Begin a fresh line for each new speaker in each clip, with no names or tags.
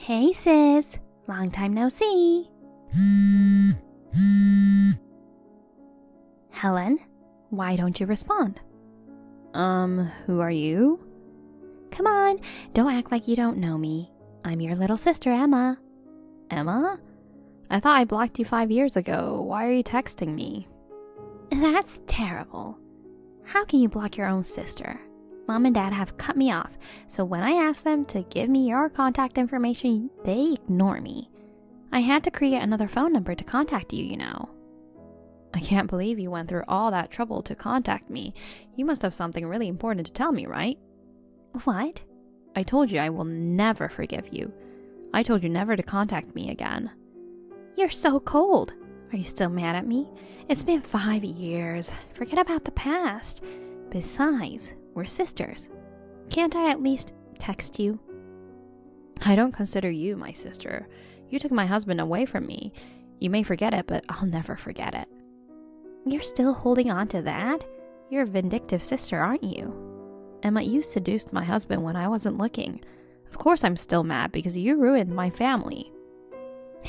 Hey sis, long time no see. Helen, why don't you respond?
Who are you?
Come on, don't act like you don't know me. I'm your little sister, Emma.
Emma? I thought I blocked you 5 years ago. Why are you texting me?
That's terrible. How can you block your own sister? Mom and Dad have cut me off, so when I ask them to give me your contact information, they ignore me. I had to create another phone number to contact you, you know.
I can't believe you went through all that trouble to contact me. You must have something really important to tell me, right?
What?
I told you I will never forgive you. I told you never to contact me again.
You're so cold. Are you still mad at me? It's been 5 years. Forget about the past. Besides, we're sisters. Can't I at least text you?
I don't consider you my sister. You took my husband away from me. You may forget it, but I'll never forget it.
You're still holding on to that? You're a vindictive sister, aren't you?
Emma, you seduced my husband when I wasn't looking. Of course I'm still mad because you ruined my family.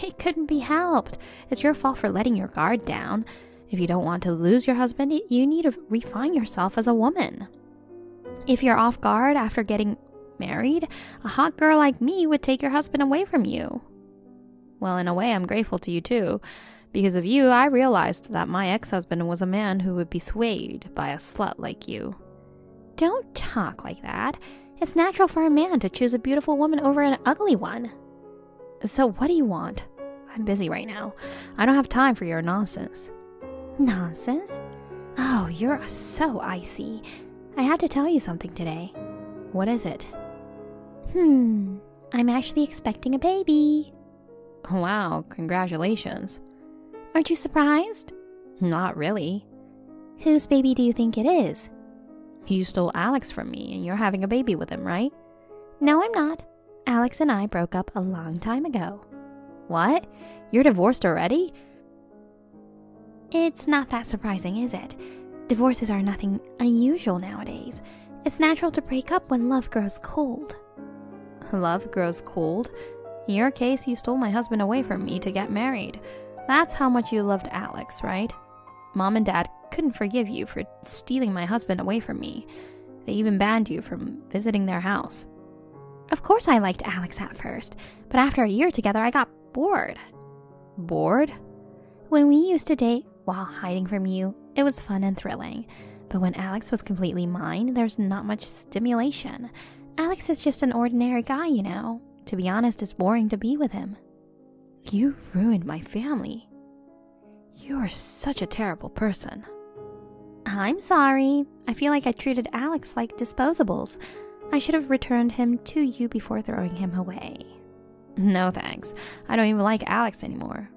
It couldn't be helped. It's your fault for letting your guard down. If you don't want to lose your husband, you need to refine yourself as a woman. If you're off guard after getting married, a hot girl like me would take your husband away from you.
Well, in a way, I'm grateful to you too. Because of you, I realized that my ex-husband was a man who would be swayed by a slut like you.
Don't talk like that. It's natural for a man to choose a beautiful woman over an ugly one.
So what do you want? I'm busy right now. I don't have time for your nonsense.
Nonsense? Oh, you're so icy. I had to tell you something today.
What is it?
I'm actually expecting a baby.
Wow, congratulations.
Aren't you surprised?
Not really.
Whose baby do you think it is?
You stole Alex from me and you're having a baby with him, right?
No, I'm not. Alex and I broke up a long time ago.
What? You're divorced already?
It's not that surprising, is it? Divorces are nothing unusual nowadays. It's natural to break up when love grows cold.
Love grows cold? In your case, you stole my husband away from me to get married. That's how much you loved Alex, right? Mom and Dad couldn't forgive you for stealing my husband away from me. They even banned you from visiting their house.
Of course I liked Alex at first, but after a year together I got bored.
Bored?
When we used to date while hiding from you, it was fun and thrilling. But when Alex was completely mine, there's not much stimulation. Alex is just an ordinary guy, you know. To be honest, it's boring to be with him.
You ruined my family. You are such a terrible person.
I'm sorry. I feel like I treated Alex like disposables. I should have returned him to you before throwing him away.
No thanks. I don't even like Alex anymore.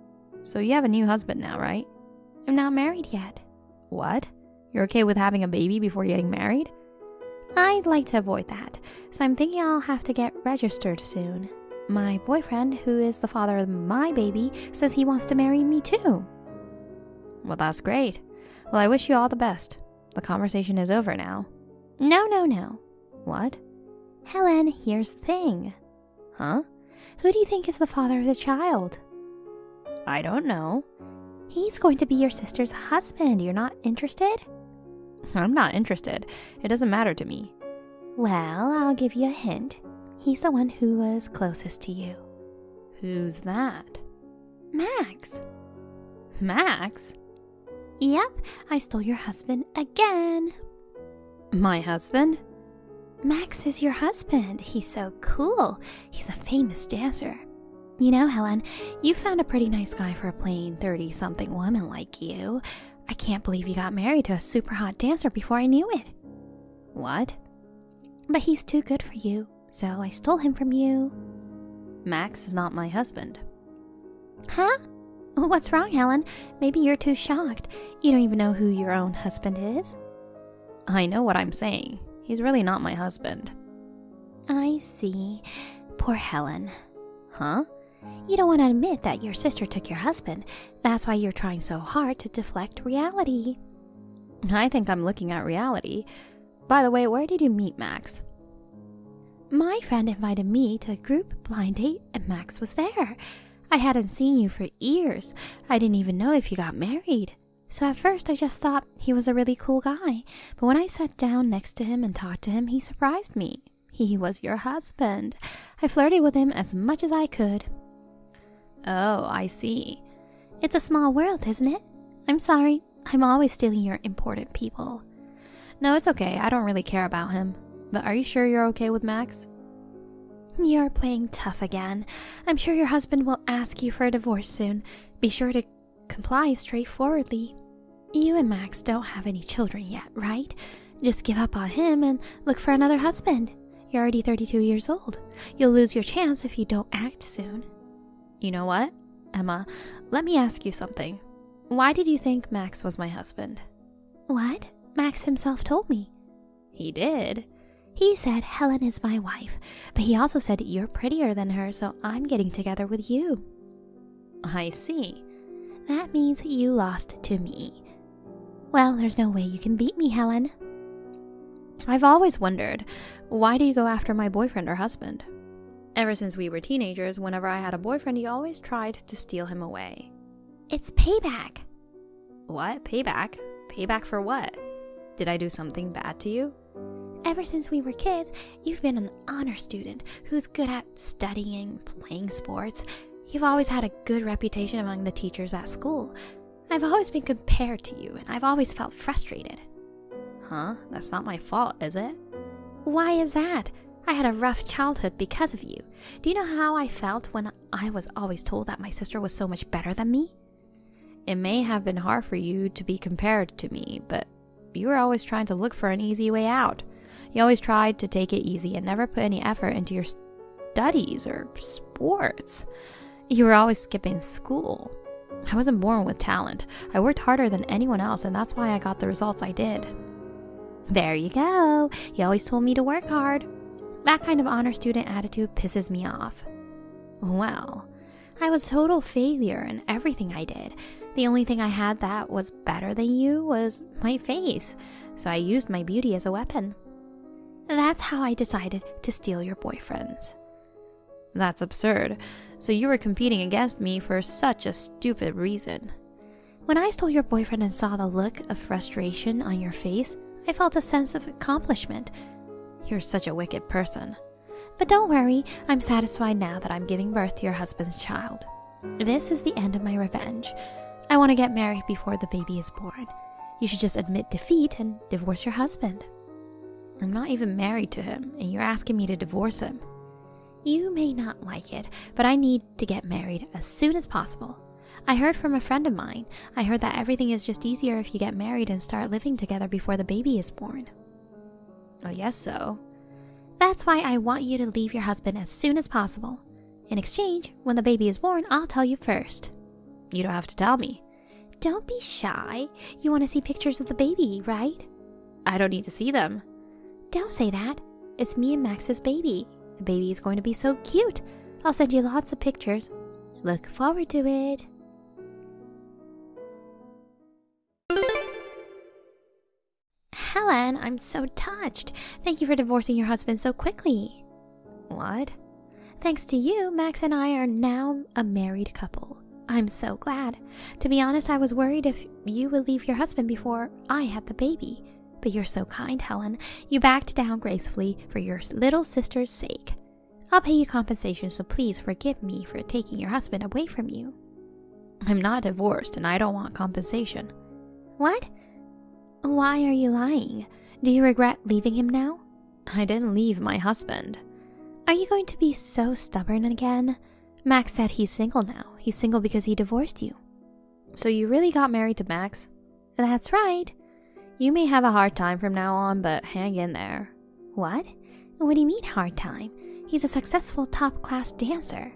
So you have a new husband now, right?
I'm not married yet.
What? You're okay with having a baby before getting married?
I'd like to avoid that, so I'm thinking I'll have to get registered soon. My boyfriend, who is the father of my baby, says he wants to marry me too.
Well, that's great. Well, I wish you all the best. The conversation is over now.
No.
What?
Helen, here's the thing.
Huh?
Who do you think is the father of the child?
I don't know.
He's going to be your sister's husband. You're not interested?
I'm not interested. It doesn't matter to me.
Well, I'll give you a hint. He's the one who was closest to you.
Who's that?
Max.
Max?
Yep, I stole your husband again.
My husband?
Max is your husband. He's so cool. He's a famous dancer. You know, Helen, you found a pretty nice guy for a plain 30-something woman like you. I can't believe you got married to a super hot dancer before I knew it.
What?
But he's too good for you, so I stole him from you.
Max is not my husband.
Huh? What's wrong, Helen? Maybe you're too shocked. You don't even know who your own husband is?
I know what I'm saying. He's really not my husband.
I see. Poor Helen.
Huh?
You don't want to admit that your sister took your husband. That's why you're trying so hard to deflect reality.
I think I'm looking at reality. By the way, where did you meet Max?
My friend invited me to a group blind date and Max was there. I hadn't seen you for years. I didn't even know if you got married. So at first I just thought he was a really cool guy. But when I sat down next to him and talked to him, he surprised me. He was your husband. I flirted with him as much as I could.
Oh, I see.
It's a small world, isn't it? I'm sorry. I'm always stealing your important people.
No, it's okay. I don't really care about him. But are you sure you're okay with Max?
You're playing tough again. I'm sure your husband will ask you for a divorce soon. Be sure to comply straightforwardly. You and Max don't have any children yet, right? Just give up on him and look for another husband. You're already 32 years old. You'll lose your chance if you don't act soon.
You know what, Emma? Let me ask you something. Why did you think Max was my husband?
What? Max himself told me.
He did?
He said Helen is my wife, but he also said you're prettier than her, so I'm getting together with you.
I see.
That means you lost to me. Well, there's no way you can beat me, Helen.
I've always wondered, why do you go after my boyfriend or husband? Ever since we were teenagers, whenever I had a boyfriend, you always tried to steal him away.
It's payback.
What? Payback? Payback for what? Did I do something bad to you?
Ever since we were kids, you've been an honor student who's good at studying, playing sports. You've always had a good reputation among the teachers at school. I've always been compared to you, and I've always felt frustrated.
Huh? That's not my fault, is it?
Why is that? I had a rough childhood because of you. Do you know how I felt when I was always told that my sister was so much better than me?
It may have been hard for you to be compared to me, but you were always trying to look for an easy way out. You always tried to take it easy and never put any effort into your studies or sports. You were always skipping school. I wasn't born with talent. I worked harder than anyone else, and that's why I got the results I did.
There you go. You always told me to work hard. That kind of honor student attitude pisses me off.
Well,
I was a total failure in everything I did. The only thing I had that was better than you was my face, so I used my beauty as a weapon. That's how I decided to steal your boyfriends.
That's absurd. So you were competing against me for such a stupid reason.
When I stole your boyfriend and saw the look of frustration on your face, I felt a sense of accomplishment.
You're such a wicked person.
But don't worry, I'm satisfied now that I'm giving birth to your husband's child. This is the end of my revenge. I want to get married before the baby is born. You should just admit defeat and divorce your husband.
I'm not even married to him, and you're asking me to divorce him.
You may not like it, but I need to get married as soon as possible. I heard from a friend of mine. I heard that everything is just easier if you get married and start living together before the baby is born.
I guess so.
That's why I want you to leave your husband as soon as possible. In exchange, when the baby is born, I'll tell you first.
You don't have to tell me.
Don't be shy. You want to see pictures of the baby, right?
I don't need to see them.
Don't say that. It's me and Max's baby. The baby is going to be so cute. I'll send you lots of pictures. Look forward to it. Helen, I'm so touched. Thank you for divorcing your husband so quickly.
What?
Thanks to you, Max and I are now a married couple. I'm so glad. To be honest, I was worried if you would leave your husband before I had the baby. But you're so kind, Helen. You backed down gracefully for your little sister's sake. I'll pay you compensation, so please forgive me for taking your husband away from you.
I'm not divorced, and I don't want compensation.
What? Why are you lying? Do you regret leaving him now?
I didn't leave my husband.
Are you going to be so stubborn again? Max said he's single now. He's single because he divorced you.
So you really got married to Max?
That's right.
You may have a hard time from now on, but hang in there.
What? What do you mean hard time? He's a successful top-class dancer.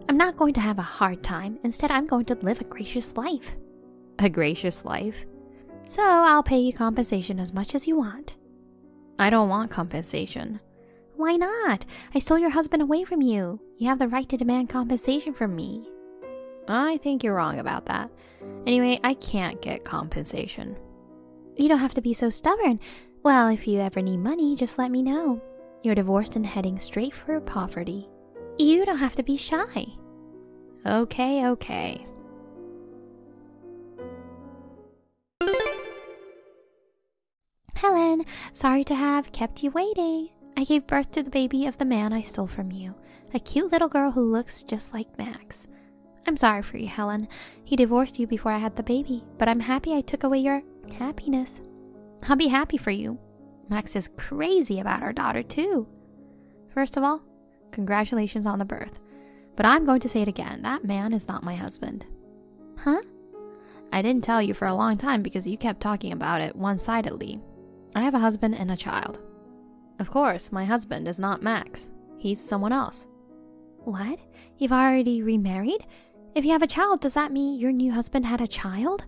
I'm not going to have a hard time. Instead, I'm going to live a gracious life.
A gracious life?
So I'll pay you compensation as much as you want.
I don't want compensation.
Why not? I stole your husband away from you. You have the right to demand compensation from me.
I think you're wrong about that. Anyway, I can't get compensation.
You don't have to be so stubborn. Well, if you ever need money, just let me know. You're divorced and heading straight for poverty. You don't have to be shy.
Okay.
Helen, sorry to have kept you waiting. I gave birth to the baby of the man I stole from you. A cute little girl who looks just like Max. I'm sorry for you, Helen. He divorced you before I had the baby, but I'm happy I took away your happiness. I'll be happy for you. Max is crazy about our daughter, too.
First of all, congratulations on the birth. But I'm going to say it again. That man is not my husband.
Huh?
I didn't tell you for a long time because you kept talking about it one-sidedly. I have a husband and a child. Of course, my husband is not Max. He's someone else.
What? You've already remarried? If you have a child, does that mean your new husband had a child?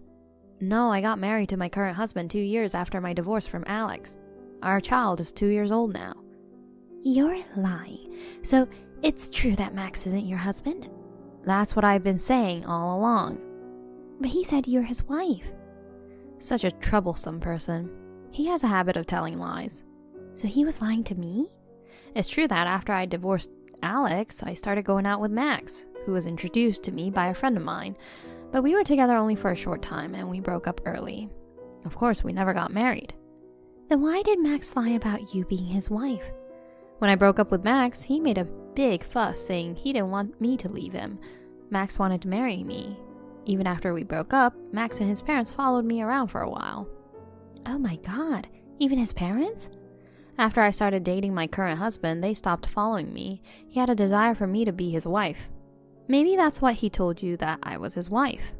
No, I got married to my current husband 2 years after my divorce from Alex. Our child is 2 years old now.
You're lying. So it's true that Max isn't your husband?
That's what I've been saying all along.
But he said you're his wife.
Such a troublesome person. He has a habit of telling lies.
So he was lying to me?
It's true that after I divorced Alex, I started going out with Max, who was introduced to me by a friend of mine. But we were together only for a short time and we broke up early. Of course, we never got married.
Then why did Max lie about you being his wife?
When I broke up with Max, he made a big fuss saying he didn't want me to leave him. Max wanted to marry me. Even after we broke up, Max and his parents followed me around for a while.
Oh my God, even his parents?
After I started dating my current husband, they stopped following me. He had a desire for me to be his wife. Maybe that's what he told you, that I was his wife.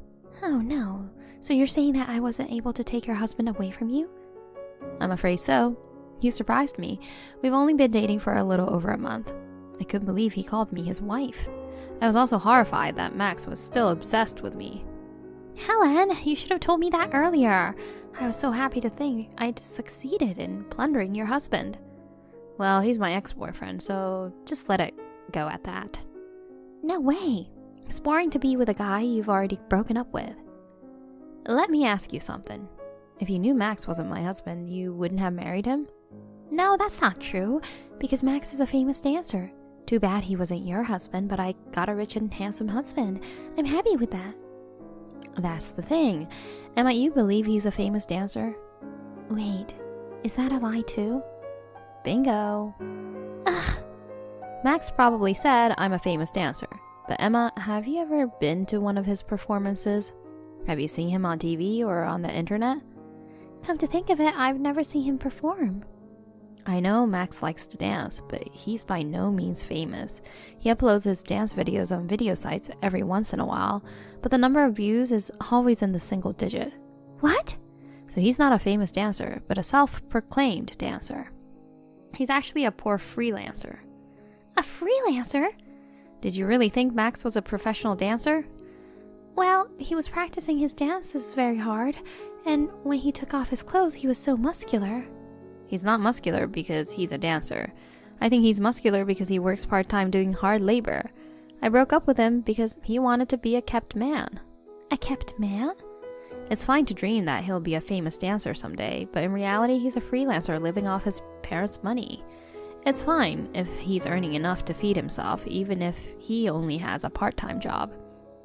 Oh no, so you're saying that I wasn't able to take your husband away from you?
I'm afraid so. You surprised me. We've only been dating for a little over a month. I couldn't believe he called me his wife. I was also horrified that Max was still obsessed with me.
Helen, you should have told me that earlier. I was so happy to think I'd succeeded in plundering your husband.
Well, he's my ex-boyfriend, so just let it go at that.
No way. It's boring to be with a guy you've already broken up with.
Let me ask you something. If you knew Max wasn't my husband, you wouldn't have married him?
No, that's not true, because Max is a famous dancer. Too bad he wasn't your husband, but I got a rich and handsome husband. I'm happy with that.
That's the thing. And might you believe he's a famous dancer?
Wait, is that a lie too?
Bingo.
Ugh.
Max probably said I'm a famous dancer. But Emma, have you ever been to one of his performances? Have you seen him on TV or on the internet?
Come to think of it, I've never seen him perform.
I know Max likes to dance, but he's by no means famous. He uploads his dance videos on video sites every once in a while, but the number of views is always in the single digit.
What?
So he's not a famous dancer, but a self-proclaimed dancer. He's actually a poor freelancer.
A freelancer?
Did you really think Max was a professional dancer?
Well, he was practicing his dances very hard, and when he took off his clothes, he was so muscular.
He's not muscular because he's a dancer. I think he's muscular because he works part-time doing hard labor. I broke up with him because he wanted to be a kept man.
A kept man?
It's fine to dream that he'll be a famous dancer someday, but in reality he's a freelancer living off his parents' money. It's fine if he's earning enough to feed himself, even if he only has a part-time job.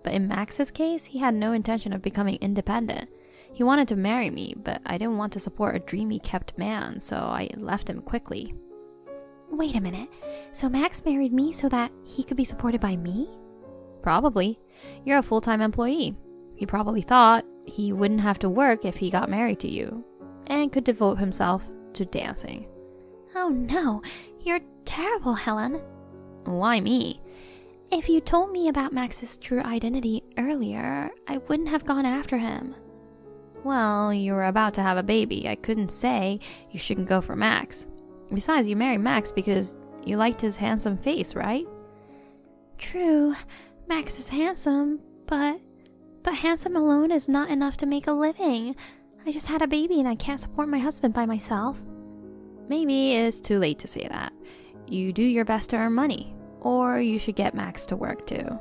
But in Max's case, he had no intention of becoming independent. He wanted to marry me, but I didn't want to support a dreamy kept man, so I left him quickly.
Wait a minute. So Max married me so that he could be supported by me?
Probably. You're a full-time employee. He probably thought he wouldn't have to work if he got married to you, and could devote himself to dancing.
Oh no, you're terrible, Helen.
Why me?
If you told me about Max's true identity earlier, I wouldn't have gone after him.
Well, you were about to have a baby. I couldn't say you shouldn't go for Max. Besides, you married Max because you liked his handsome face, right?
True, Max is handsome, but handsome alone is not enough to make a living. I just had a baby and I can't support my husband by myself.
Maybe it's too late to say that. You do your best to earn money, or you should get Max to work too.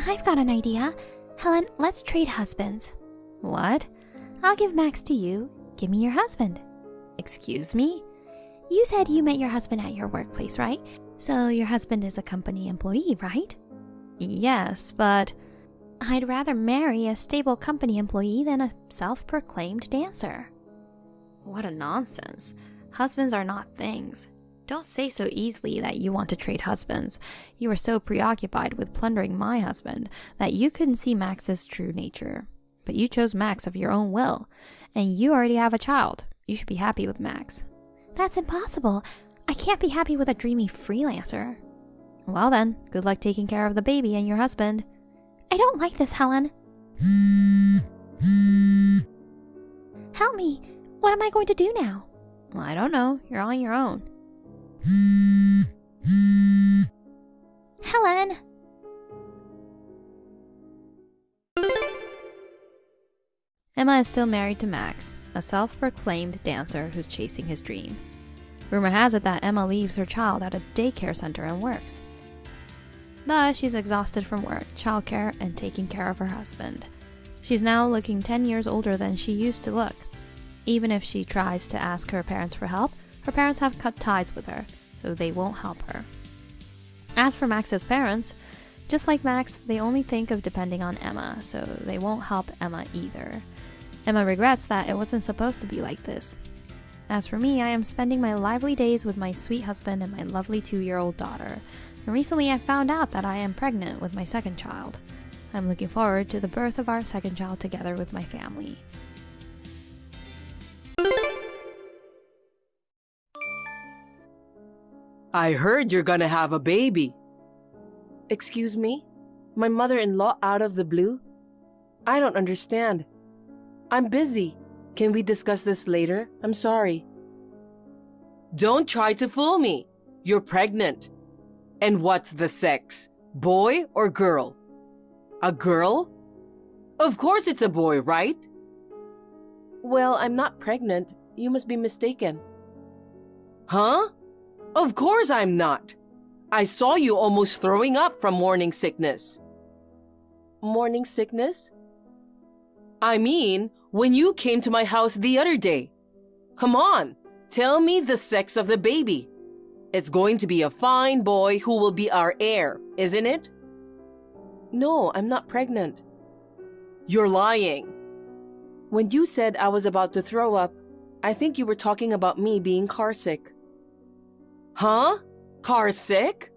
I've got an idea. Helen, let's trade husbands.
What?
I'll give Max to you. Give me your husband.
Excuse me?
You said you met your husband at your workplace, right? So your husband is a company employee, right?
Yes, but
I'd rather marry a stable company employee than a self-proclaimed dancer.
what a nonsense. Husbands are not things. Don't say so easily that you want to trade husbands. You were so preoccupied with plundering my husband that you couldn't see Max's true nature. But you chose Max of your own will, and you already have a child. You should be happy with Max.
That's impossible. I can't be happy with a dreamy freelancer.
Well then, good luck taking care of the baby and your husband.
I don't like this, Helen. Help me. What am I going to do now?
Well, I don't know. You're on your own.
Helen!
Emma is still married to Max, a self-proclaimed dancer who's chasing his dream. Rumor has it that Emma leaves her child at a daycare center and works. Thus, she's exhausted from work, childcare, and taking care of her husband. She's now looking 10 years older than she used to look. Even if she tries to ask her parents for help, her parents have cut ties with her, so they won't help her. As for Max's parents, just like Max, they only think of depending on Emma, so they won't help Emma either. Emma regrets that it wasn't supposed to be like this. As for me, I am spending my lively days with my sweet husband and my lovely 2-year-old daughter. And recently I found out that I am pregnant with my second child. I'm looking forward to the birth of our second child together with my family.
I heard you're gonna have a baby. Excuse me? My mother-in-law out of the blue? I don't understand. I'm busy. Can we discuss this later? I'm sorry. Don't try to fool me. You're pregnant. And what's the sex? Boy or girl? A girl? Of course it's a boy, right? Well, I'm not pregnant. You must be mistaken. Huh? Of course I'm not. I saw you almost throwing up from morning sickness. Morning sickness? I mean, when you came to my house the other day. Come on, tell me the sex of the baby. It's going to be a fine boy who will be our heir, isn't it? No, I'm not pregnant. You're lying. When you said I was about to throw up, I think you were talking about me being car sick. Huh? Car sick?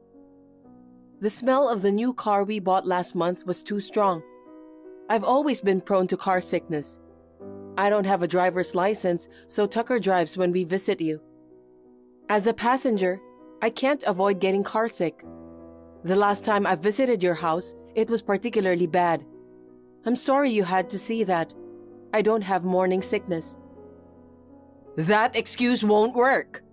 The smell of the new car we bought last month was too strong. I've always been prone to car sickness. I don't have a driver's license, so Tucker drives when we visit you. As a passenger, I can't avoid getting car sick. The last time I visited your house, it was particularly bad. I'm sorry you had to see that. I don't have morning sickness. That excuse won't work.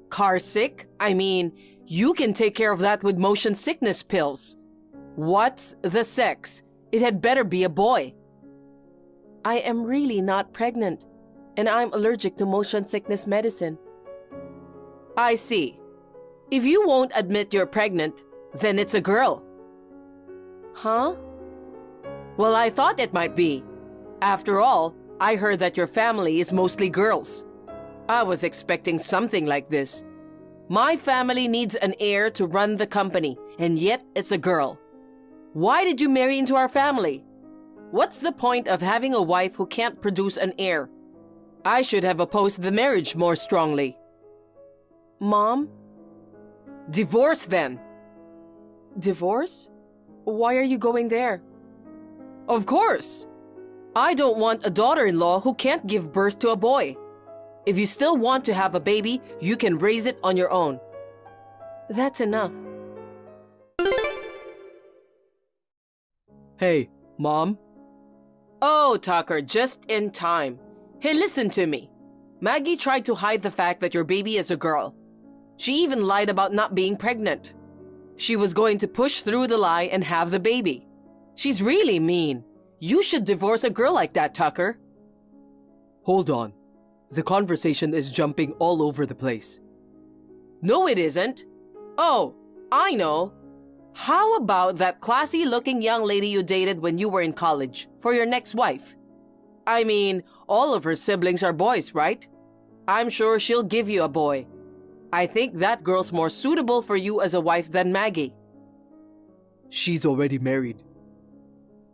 Car sick? I mean, you can take care of that with motion sickness pills. What's the sex? It had better be a boy. I am really not pregnant, and I'm allergic to motion sickness medicine. I see. If you won't admit you're pregnant, then it's a girl. Huh? Well, I thought it might be. After all, I heard that your family is mostly girls. I was expecting something like this. My family needs an heir to run the company, and yet it's a girl. Why did you marry into our family? What's the point of having a wife who can't produce an heir? I should have opposed the marriage more strongly. Mom? Divorce then. Divorce? Why are you going there? Of course. I don't want a daughter-in-law who can't give birth to a boy. If you still want to have a baby, you can raise it on your own. That's enough. Hey, Mom? Oh, Tucker, just in time. Hey, listen to me. Maggie tried to hide the fact that your baby is a girl. She even lied about not being pregnant. She was going to push through the lie and have the baby. She's really mean. You should divorce a girl like that, Tucker. Hold on. The conversation is jumping all over the place. No, it isn't. Oh, I know. How about that classy-looking young lady you dated when you were in college for your next wife? I mean, all of her siblings are boys, right? I'm sure she'll give you a boy. I think that girl's more suitable for you as a wife than Maggie.
She's already married.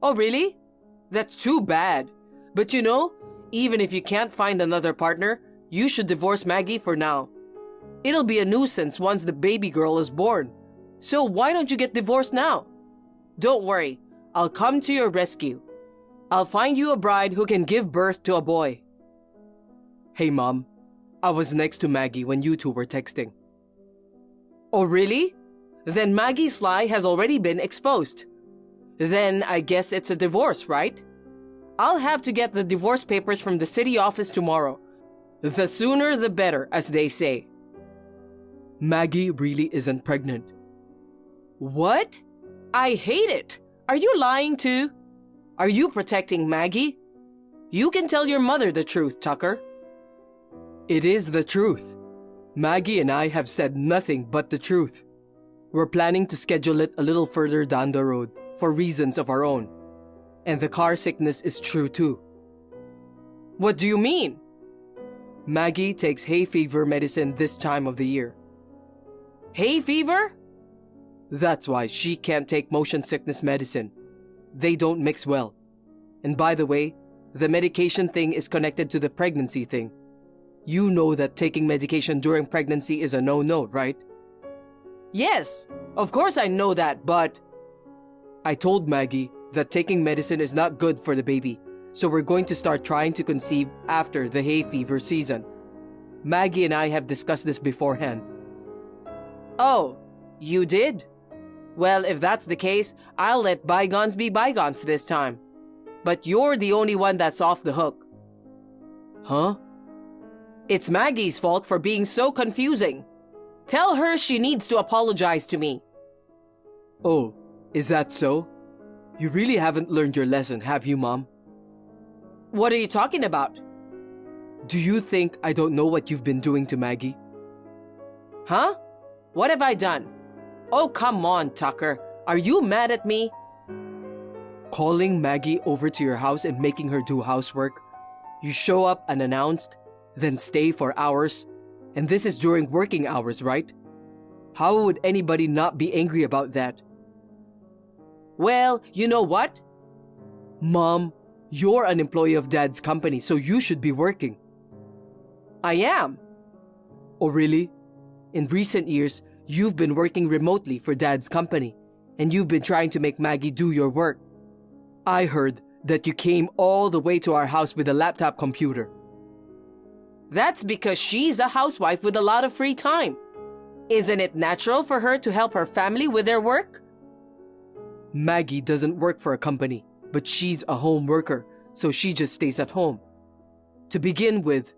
Oh, really? That's too bad. But you know, even if you can't find another partner, you should divorce Maggie for now. It'll be a nuisance once the baby girl is born. So why don't you get divorced now? Don't worry, I'll come to your rescue. I'll find you a bride who can give birth to a boy.
Hey, Mom. I was next to Maggie when you two were texting.
Oh, really? Then Maggie's lie has already been exposed. Then I guess it's a divorce, right? I'll have to get the divorce papers from the city office tomorrow. The sooner the better, as they say.
Maggie really isn't pregnant.
What? I hate it. Are you lying too? Are you protecting Maggie? You can tell your mother the truth, Tucker.
It is the truth. Maggie and I have said nothing but the truth. We're planning to schedule it a little further down the road for reasons of our own. And the car sickness is true too.
What do you mean?
Maggie takes hay fever medicine this time of the year.
Hay fever?
That's why she can't take motion sickness medicine. They don't mix well. And by the way, the medication thing is connected to the pregnancy thing. You know that taking medication during pregnancy is a no-no, right?
Yes, of course I know that, but...
I told Maggie that taking medicine is not good for the baby, so we're going to start trying to conceive after the hay fever season. Maggie and I have discussed this beforehand.
Oh, you did? Well, if that's the case, I'll let bygones be bygones this time. But you're the only one that's off the hook.
Huh?
It's Maggie's fault for being so confusing. Tell her she needs to apologize to me.
Oh, is that so? You really haven't learned your lesson, have you, Mom?
What are you talking about?
Do you think I don't know what you've been doing to Maggie?
Huh? What have I done? Oh, come on, Tucker. Are you mad at me?
Calling Maggie over to your house and making her do housework. You show up unannounced, then stay for hours. And this is during working hours, right? How would anybody not be angry about that?
Well, you know what?
Mom, you're an employee of Dad's company, so you should be working.
I am.
Oh, really? In recent years, you've been working remotely for Dad's company, and you've been trying to make Maggie do your work. I heard that you came all the way to our house with a laptop computer.
That's because she's a housewife with a lot of free time. Isn't it natural for her to help her family with their work?
Maggie doesn't work for a company, but she's a home worker, so she just stays at home. To begin with,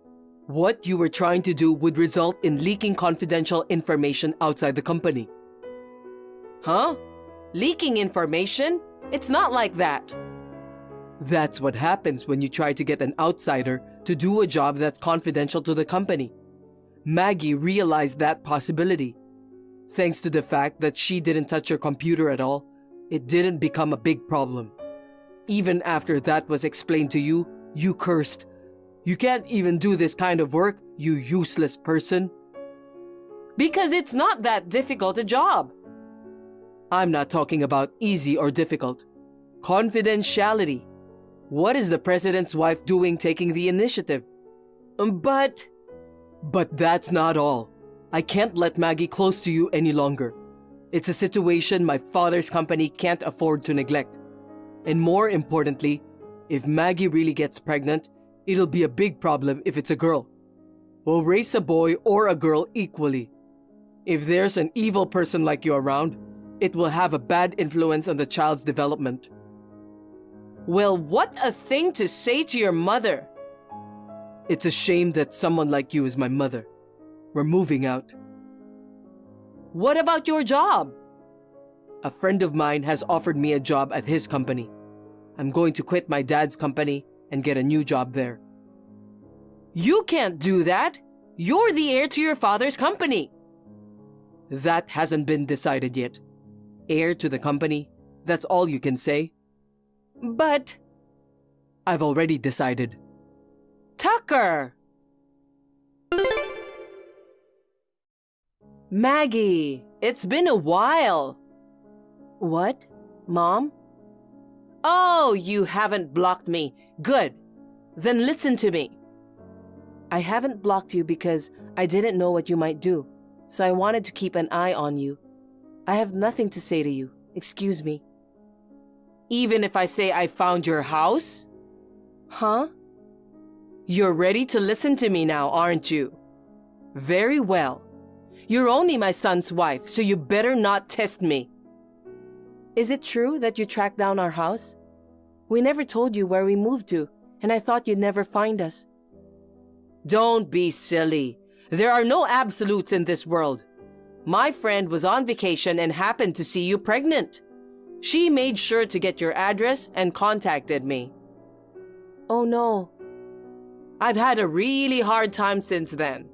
what you were trying to do would result in leaking confidential information outside the company.
Huh? Leaking information? It's not like that.
That's what happens when you try to get an outsider to do a job that's confidential to the company. Maggie realized that possibility. Thanks to the fact that she didn't touch your computer at all, it didn't become a big problem. Even after that was explained to you, you cursed. You can't even do this kind of work, you useless person.
Because it's not that difficult a job.
I'm not talking about easy or difficult. Confidentiality. What is the president's wife doing taking the initiative?
But
that's not all. I can't let Maggie close to you any longer. It's a situation my father's company can't afford to neglect. And more importantly, if Maggie really gets pregnant, it'll be a big problem if it's a girl. We'll raise a boy or a girl equally. If there's an evil person like you around, it will have a bad influence on the child's development.
Well, what a thing to say to your mother.
It's a shame that someone like you is my mother. We're moving out.
What about your job?
A friend of mine has offered me a job at his company. I'm going to quit my dad's company and get a new job there.
You can't do that. You're the heir to your father's company.
That hasn't been decided yet. Heir to the company, that's all you can say.
But
I've already decided.
Tucker! Maggie, it's been a while. What? Mom? Oh, you haven't blocked me. Good. Then listen to me. I haven't blocked you because I didn't know what you might do, so I wanted to keep an eye on you. I have nothing to say to you. Excuse me. Even if I say I found your house? Huh? You're ready to listen to me now, aren't you? Very well. You're only my son's wife, so you better not test me. Is it true that you tracked down our house? We never told you where we moved to, and I thought you'd never find us. Don't be silly. There are no absolutes in this world. My friend was on vacation and happened to see you pregnant. She made sure to get your address and contacted me. Oh no. I've had a really hard time since then.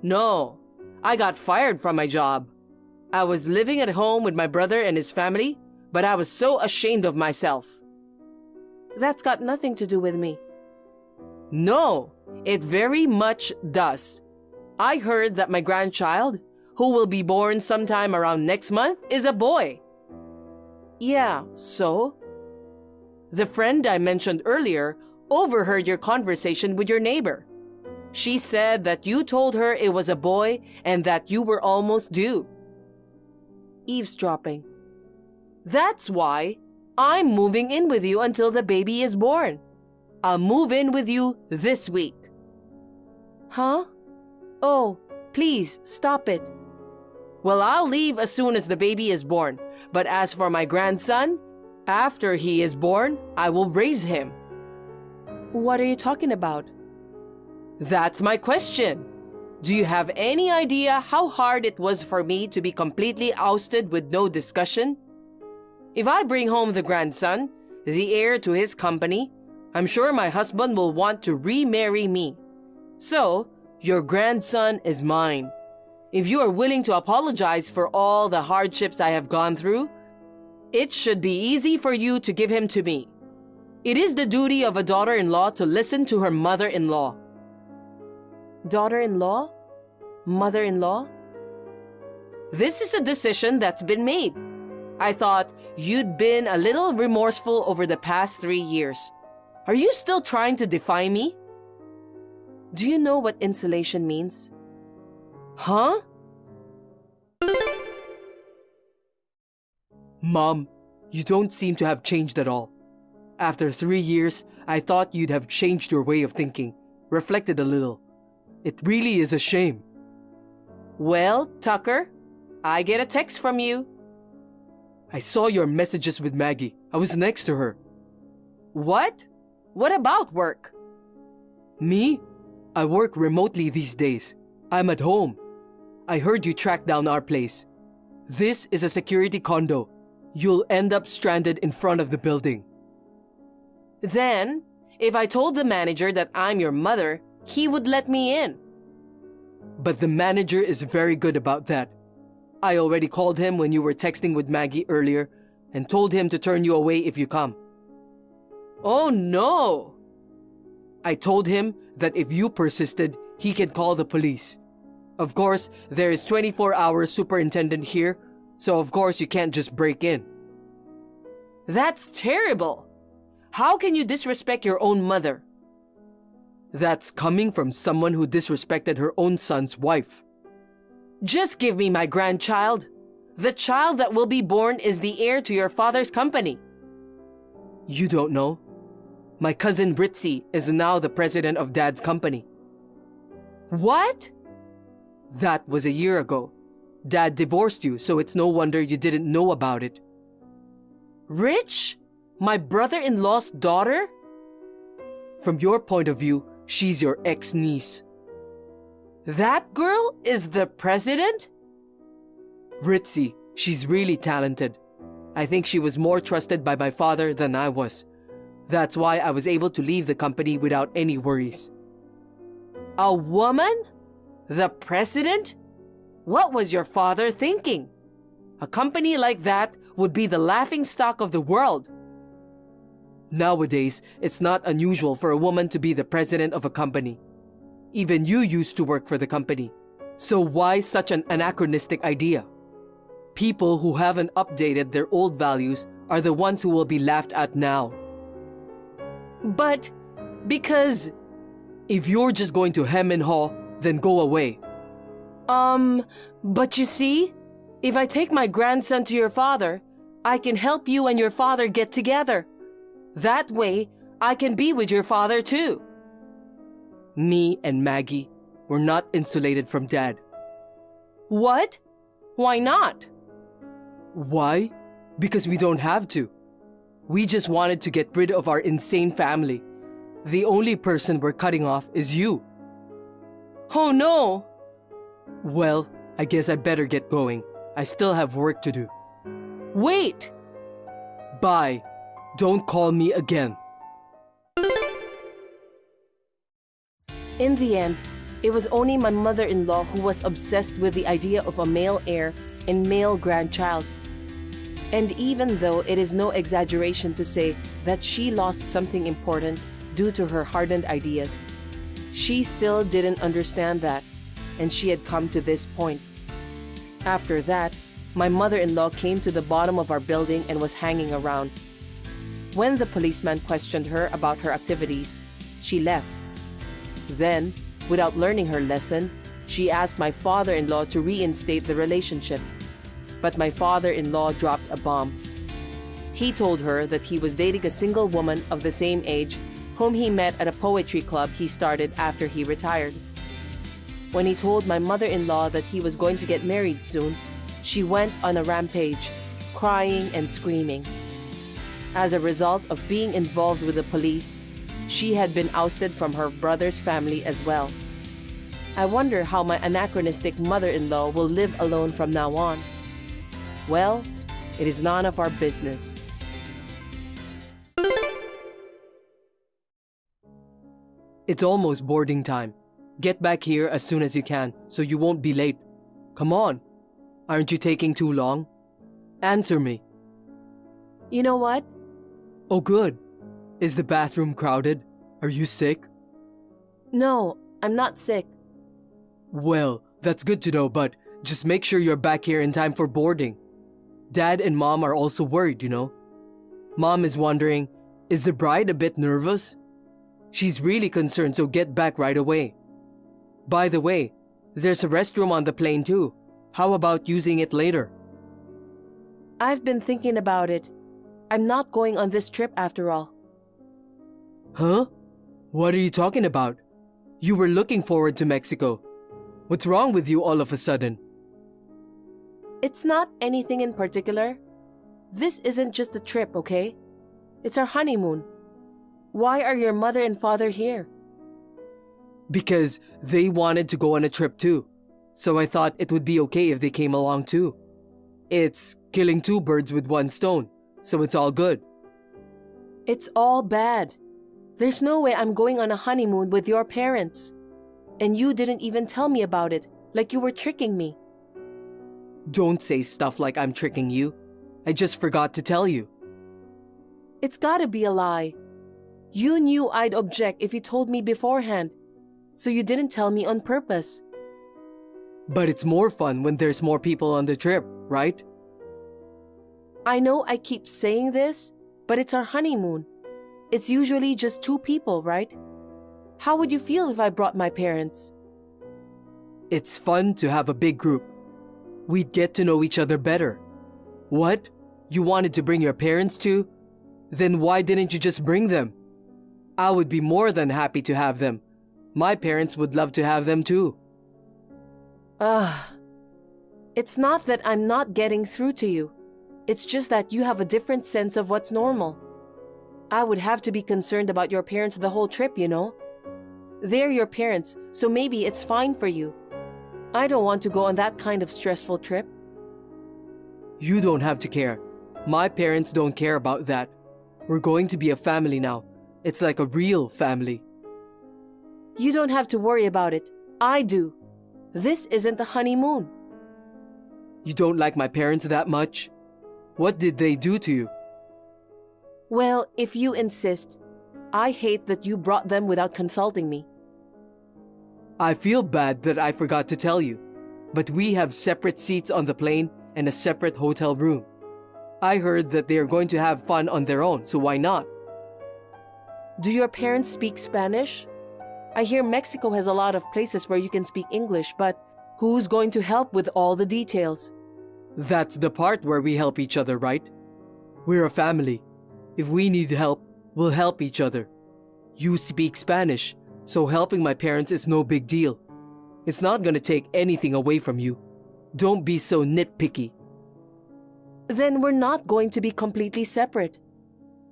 No, I got fired from my job. I was living at home with my brother and his family, but I was so ashamed of myself. That's got nothing to do with me. No, it very much does. I heard that my grandchild, who will be born sometime around next month, is a boy. Yeah, so? The friend I mentioned earlier overheard your conversation with your neighbor. She said that you told her it was a boy and that you were almost due. Eavesdropping. That's why I'm moving in with you until the baby is born. I'll move in with you this week. Huh? Oh, please, stop it. Well, I'll leave as soon as the baby is born. But as for my grandson, after he is born, I will raise him. What are you talking about? That's my question. Do you have any idea how hard it was for me to be completely ousted with no discussion? If I bring home the grandson, the heir to his company, I'm sure my husband will want to remarry me. So, your grandson is mine. If you are willing to apologize for all the hardships I have gone through, it should be easy for you to give him to me. It is the duty of a daughter-in-law to listen to her mother-in-law. Daughter-in-law? Mother-in-law? This is a decision that's been made. I thought you'd been a little remorseful over the past 3 years. Are you still trying to defy me? Do you know what insulation means? Huh?
Mom, you don't seem to have changed at all. After 3 years, I thought you'd have changed your way of thinking, reflected a little. It really is a shame.
Well, Tucker, I get a text from you.
I saw your messages with Maggie. I was next to her.
What? What about work?
Me? I work remotely these days. I'm at home. I heard you tracked down our place. This is a security condo. You'll end up stranded in front of the building.
Then, if I told the manager that I'm your mother, he would let me in.
But the manager is very good about that. I already called him when you were texting with Maggie earlier and told him to turn you away if you come.
Oh no!
I told him that if you persisted, he can call the police. Of course, there is 24-hour superintendent here, so of course you can't just break in.
That's terrible! How can you disrespect your own mother?
That's coming from someone who disrespected her own son's wife.
Just give me my grandchild. The child that will be born is the heir to your father's company.
You don't know? My cousin Ritzy is now the president of Dad's company.
What?
That was a year ago. Dad divorced you, so it's no wonder you didn't know about it.
Rich? My brother-in-law's daughter?
From your point of view, she's your ex-niece.
That girl is the president?
Ritzy, she's really talented. I think she was more trusted by my father than I was. That's why I was able to leave the company without any worries.
A woman? The president? What was your father thinking? A company like that would be the laughingstock of the world.
Nowadays, it's not unusual for a woman to be the president of a company. Even you used to work for the company. So why such an anachronistic idea? People who haven't updated their old values are the ones who will be laughed at now.
But, because,
If you're just going to hem and haw, then go away.
but you see, if I take my grandson to your father, I can help you and your father get together. That way, I can be with your father too.
Me and Maggie were not insulated from Dad.
What? Why not?
Why? Because we don't have to. We just wanted to get rid of our insane family. The only person we're cutting off is you.
Oh no!
Well, I guess I better get going. I still have work to do.
Wait!
Bye. Don't call me again.
In the end, it was only my mother-in-law who was obsessed with the idea of a male heir and male grandchild. And even though it is no exaggeration to say that she lost something important due to her hardened ideas, she still didn't understand that, and she had come to this point. After that, my mother-in-law came to the bottom of our building and was hanging around. When the policeman questioned her about her activities, she left. Then, without learning her lesson, she asked my father-in-law to reinstate the relationship. But my father-in-law dropped a bomb. He told her that he was dating a single woman of the same age whom he met at a poetry club he started after he retired. When he told my mother-in-law that he was going to get married soon, she went on a rampage, crying and screaming. As a result of being involved with the police, she had been ousted from her brother's family as well. I wonder how my anachronistic mother-in-law will live alone from now on. Well, it is none of our business.
It's almost boarding time. Get back here as soon as you can so you won't be late. Come on. Aren't you taking too long? Answer me.
You know what?
Oh, good. Is the bathroom crowded? Are you sick?
No, I'm not sick.
Well, that's good to know, but just make sure you're back here in time for boarding. Dad and Mom are also worried, you know. Mom is wondering, is the bride a bit nervous? She's really concerned, so get back right away. By the way, there's a restroom on the plane too. How about using it later?
I've been thinking about it. I'm not going on this trip after all.
Huh? What are you talking about? You were looking forward to Mexico. What's wrong with you all of a sudden?
It's not anything in particular. This isn't just a trip, okay? It's our honeymoon. Why are your mother and father here?
Because they wanted to go on a trip too. So I thought it would be okay if they came along too. It's killing two birds with one stone, so it's all good.
It's all bad. There's no way I'm going on a honeymoon with your parents. And you didn't even tell me about it, like you were tricking me.
Don't say stuff like I'm tricking you. I just forgot to tell you.
It's gotta be a lie. You knew I'd object if you told me beforehand, so you didn't tell me on purpose.
But it's more fun when there's more people on the trip, right?
I know I keep saying this, but it's our honeymoon. It's usually just 2 people, right? How would you feel if I brought my parents?
It's fun to have a big group. We'd get to know each other better. What? You wanted to bring your parents too? Then why didn't you just bring them? I would be more than happy to have them. My parents would love to have them too.
It's not that I'm not getting through to you. It's just that you have a different sense of what's normal. I would have to be concerned about your parents the whole trip, you know? They're your parents, so maybe it's fine for you. I don't want to go on that kind of stressful trip.
You don't have to care. My parents don't care about that. We're going to be a family now. It's like a real family.
You don't have to worry about it. I do. This isn't a honeymoon.
You don't like my parents that much? What did they do to you?
Well, if you insist, I hate that you brought them without consulting me.
I feel bad that I forgot to tell you. but we have separate seats on the plane and a separate hotel room. I heard that they are going to have fun on their own, so why not?
Do your parents speak Spanish? I hear Mexico has a lot of places where you can speak English, but who's going to help with all the details?
That's the part where we help each other, right? We're a family. If we need help, we'll help each other. You speak Spanish, so helping my parents is no big deal. It's not gonna take anything away from you. Don't be so nitpicky.
Then we're not going to be completely separate.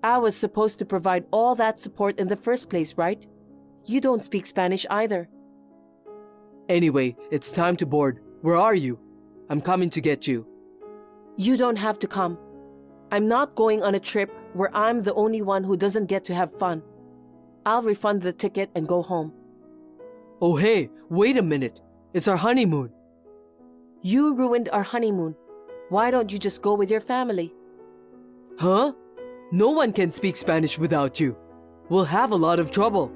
I was supposed to provide all that support in the first place, right? You don't speak Spanish either.
Anyway, it's time to board. Where are you? I'm coming to get you.
You don't have to come. I'm not going on a trip where I'm the only one who doesn't get to have fun. I'll refund the ticket and go home.
Oh hey, wait a minute. It's our honeymoon.
You ruined our honeymoon. Why don't you just go with your family?
Huh? No one can speak Spanish without you. We'll have a lot of trouble.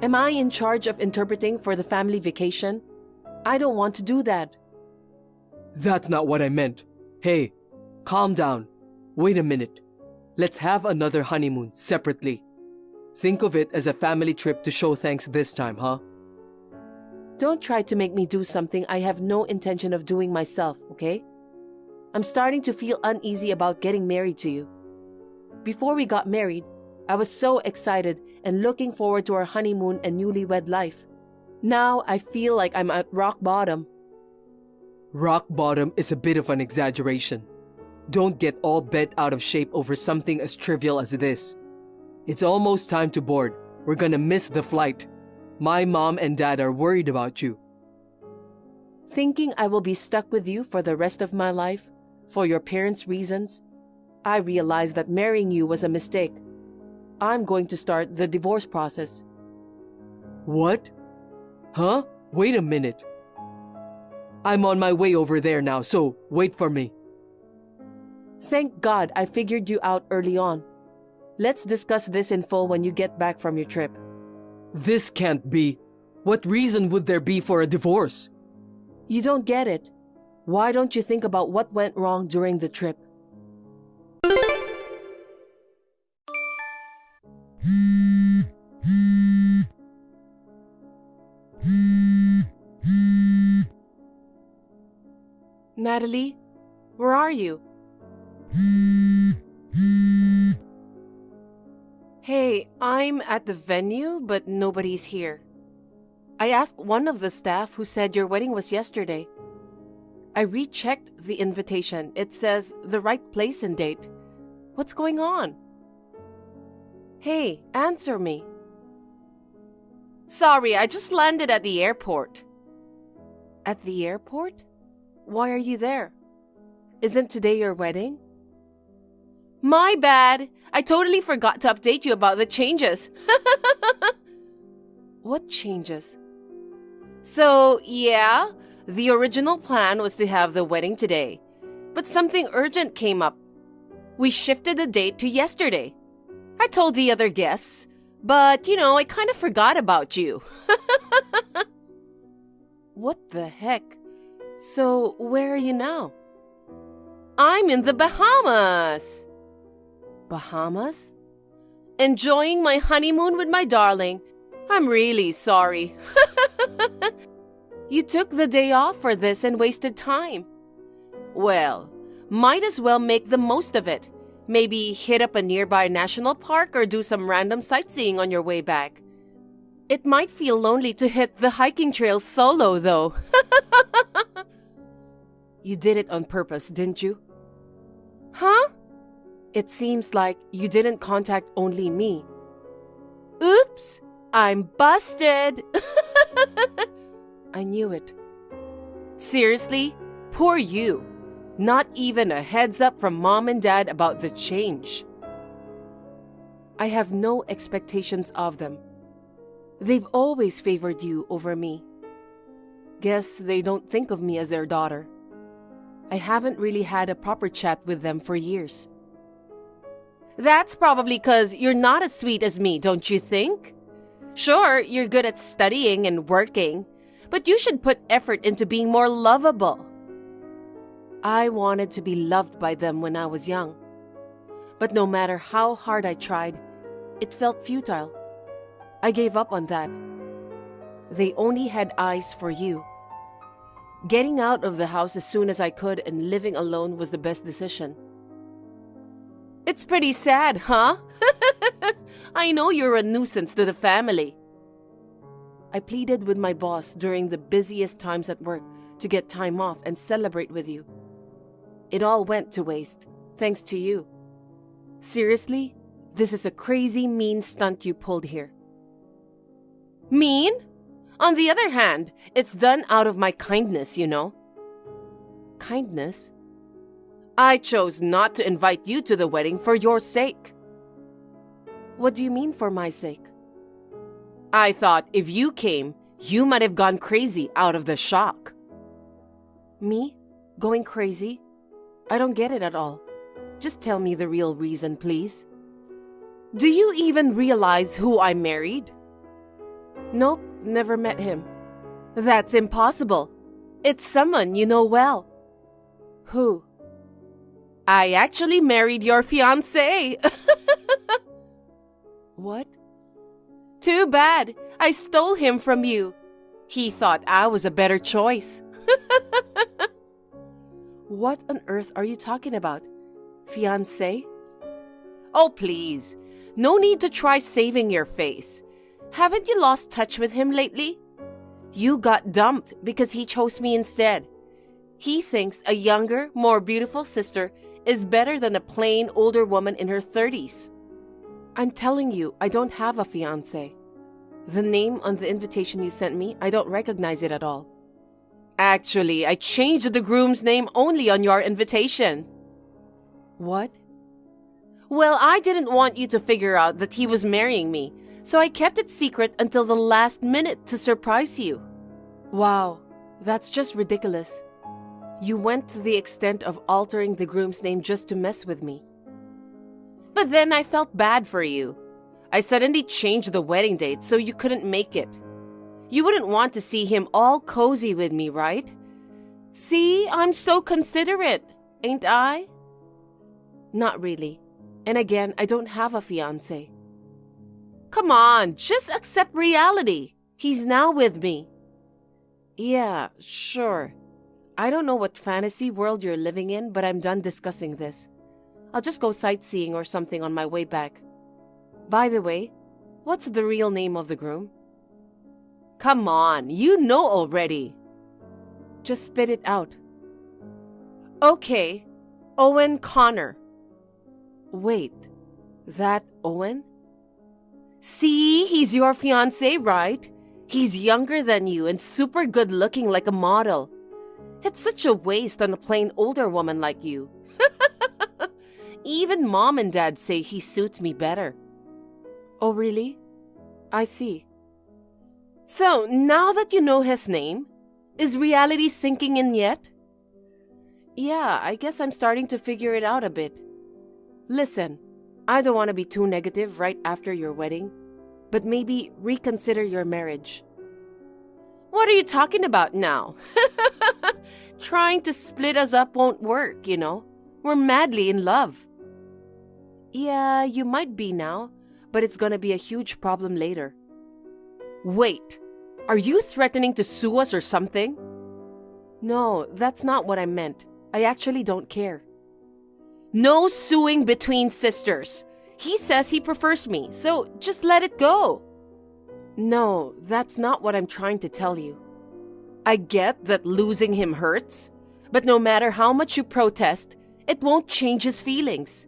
Am I in charge of interpreting for the family vacation? I don't want to do that.
That's not what I meant. Hey, calm down. Wait a minute. Let's have another honeymoon separately. Think of it as a family trip to show thanks this time, huh?
Don't try to make me do something I have no intention of doing myself, okay? I'm starting to feel uneasy about getting married to you. Before we got married, I was so excited and looking forward to our honeymoon and newlywed life. Now I feel like I'm at rock bottom.
Rock bottom is a bit of an exaggeration. Don't get all bent out of shape over something as trivial as this. It's almost time to board. We're gonna miss the flight. My mom and dad are worried about you.
Thinking I will be stuck with you for the rest of my life, for your parents' reasons, I realized that marrying you was a mistake. I'm going to start the divorce process.
What? Huh? Wait a minute. I'm on my way over there now, so wait for me.
Thank God I figured you out early on. Let's discuss this in full when you get back from your trip.
This can't be. What reason would there be for a divorce?
You don't get it. Why don't you think about what went wrong during the trip? Natalie, where are you? Hey, I'm at the venue, but nobody's here. I asked one of the staff who said your wedding was yesterday. I rechecked the invitation. It says the right place and date. What's going on? Hey, answer me. Sorry, I just landed at the airport. At the airport? Why are you there? Isn't today your wedding? My bad. I totally forgot to update you about the changes. What changes? So, yeah, the original plan was to have the wedding today, but something urgent came up. We shifted the date to yesterday. I told the other guests, but, I kind of forgot about you. What the heck? So, where are you now? I'm in the Bahamas. Bahamas? Enjoying my honeymoon with my darling. I'm really sorry. You took the day off for this and wasted time. Well, might as well make the most of it. Maybe hit up a nearby national park or do some random sightseeing on your way back. It might feel lonely to hit the hiking trails solo, though. You did it on purpose, didn't you? Huh? It seems like you didn't contact only me. Oops! I'm busted! I knew it. Seriously? Poor you. Not even a heads up from mom and dad about the change. I have no expectations of them. They've always favored you over me. Guess they don't think of me as their daughter. I haven't really had a proper chat with them for years. That's probably 'cause you're not as sweet as me, don't you think? Sure, you're good at studying and working, But you should put effort into being more lovable. I wanted to be loved by them when I was young. But no matter how hard I tried, it felt futile. I gave up on that. They only had eyes for you. Getting out of the house as soon as I could and living alone was the best decision. It's pretty sad, huh? I know you're a nuisance to the family. I pleaded with my boss during the busiest times at work to get time off and celebrate with you. It all went to waste, thanks to you. Seriously, this is a crazy, mean stunt you pulled here. Mean? On the other hand, it's done out of my kindness, you know. Kindness? I chose not to invite you to the wedding for your sake. What do you mean for my sake? I thought if you came, you might have gone crazy out of the shock. Me? Going crazy? I don't get it at all. Just tell me the real reason, please. Do you even realize who I married? Nope, never met him. That's impossible. It's someone you know well. Who? I actually married your fiancé. What? Too bad. I stole him from you. He thought I was a better choice. What on earth are you talking about? Fiancé? Oh, please. No need to try saving your face. Haven't you lost touch with him lately? You got dumped because he chose me instead. He thinks a younger, more beautiful sister is better than a plain older woman in her 30s. I'm telling you, I don't have a fiancé. The name on the invitation you sent me, I don't recognize it at all. Actually, I changed the groom's name only on your invitation. What? Well, I didn't want you to figure out that he was marrying me, so I kept it secret until the last minute to surprise you. Wow, that's just ridiculous. You went to the extent of altering the groom's name just to mess with me. But then I felt bad for you. I suddenly changed the wedding date so you couldn't make it. You wouldn't want to see him all cozy with me, right? See, I'm so considerate, ain't I? Not really. And again, I don't have a fiancé. Come on, just accept reality. He's now with me. Yeah, sure. I don't know what fantasy world you're living in, but I'm done discussing this. I'll just go sightseeing or something on my way back. By the way, what's the real name of the groom? Come on, you know already. Just spit it out. Okay, Owen Connor. Wait, that Owen? See, he's your fiancé, right? He's younger than you and super good looking like a model. It's such a waste on a plain older woman like you. Even mom and dad say he suits me better. Oh, really? I see. So, now that you know his name, is reality sinking in yet? Yeah, I guess I'm starting to figure it out a bit. Listen, I don't want to be too negative right after your wedding, but maybe reconsider your marriage. What are you talking about now? Trying to split us up won't work, you know. We're madly in love. Yeah, you might be now, but it's gonna be a huge problem later. Wait, are you threatening to sue us or something? No, that's not what I meant. I actually don't care. No suing between sisters. He says he prefers me, so just let it go. No, that's not what I'm trying to tell you. I get that losing him hurts, but no matter how much you protest, it won't change his feelings.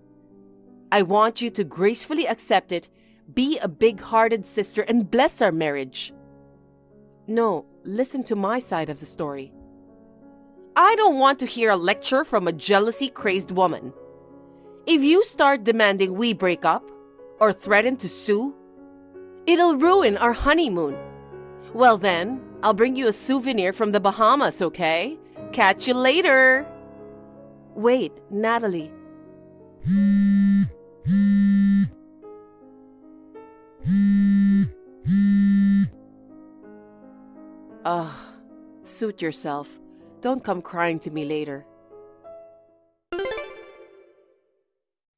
I want you to gracefully accept it, be a big-hearted sister, and bless our marriage. No, listen to my side of the story. I don't want to hear a lecture from a jealousy-crazed woman. If you start demanding we break up, or threaten to sue, it'll ruin our honeymoon. Well then, I'll bring you a souvenir from the Bahamas, okay? Catch you later! Wait, Natalie. Ugh. Suit yourself. Don't come crying to me later.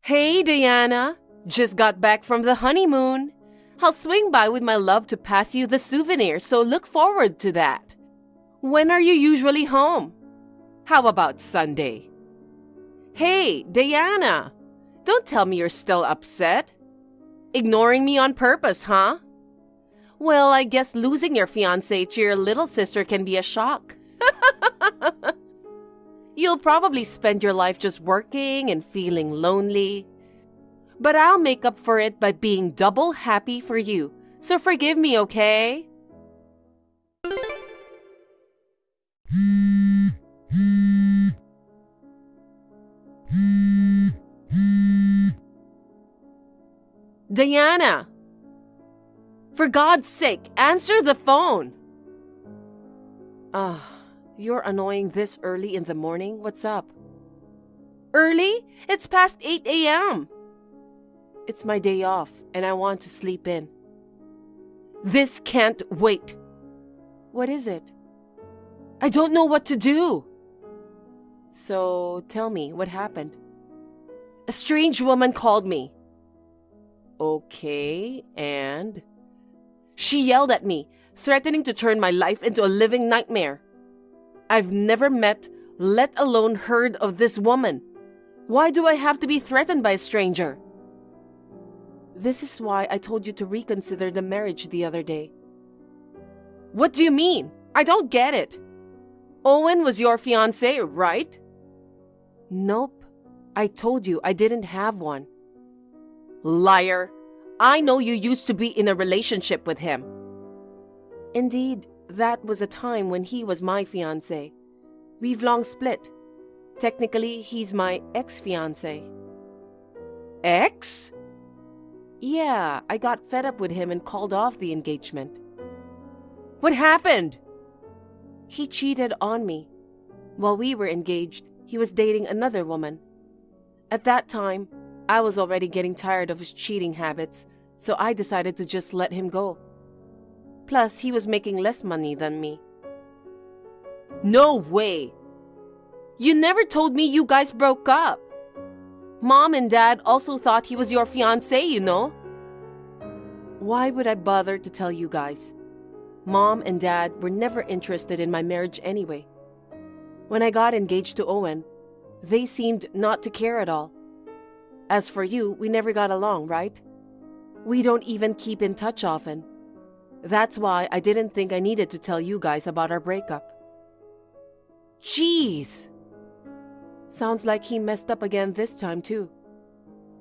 Hey, Diana. Just got back from the honeymoon. I'll swing by with my love to pass you the souvenir, so look forward to that. When are you usually home? How about Sunday? Hey, Diana. Don't tell me you're still upset. Ignoring me on purpose, huh? Well, I guess losing your fiancé to your little sister can be a shock. You'll probably spend your life just working and feeling lonely. But I'll make up for it by being double happy for you. So forgive me, okay? Diana! For God's sake, answer the phone! You're annoying this early in the morning? What's up? Early? It's past 8 a.m. It's my day off, and I want to sleep in. This can't wait. What is it? I don't know what to do. So, tell me, what happened? A strange woman called me. Okay, and? She yelled at me, threatening to turn my life into a living nightmare. I've never met, let alone heard of this woman. Why do I have to be threatened by a stranger? This is why I told you to reconsider the marriage the other day. What do you mean? I don't get it. Owen was your fiancé, right? Nope. I told you I didn't have one. Liar. I know you used to be in a relationship with him. Indeed, that was a time when he was my fiancé. We've long split. Technically, he's my ex-fiancé. Ex? Yeah, I got fed up with him and called off the engagement. What happened? He cheated on me. While we were engaged, he was dating another woman. At that time, I was already getting tired of his cheating habits, so I decided to just let him go. Plus, he was making less money than me. No way! You never told me you guys broke up. Mom and Dad also thought he was your fiancé, you know. Why would I bother to tell you guys? Mom and Dad were never interested in my marriage anyway. When I got engaged to Owen, they seemed not to care at all. As for you, we never got along, right? We don't even keep in touch often. That's why I didn't think I needed to tell you guys about our breakup. Jeez! Sounds like he messed up again this time too.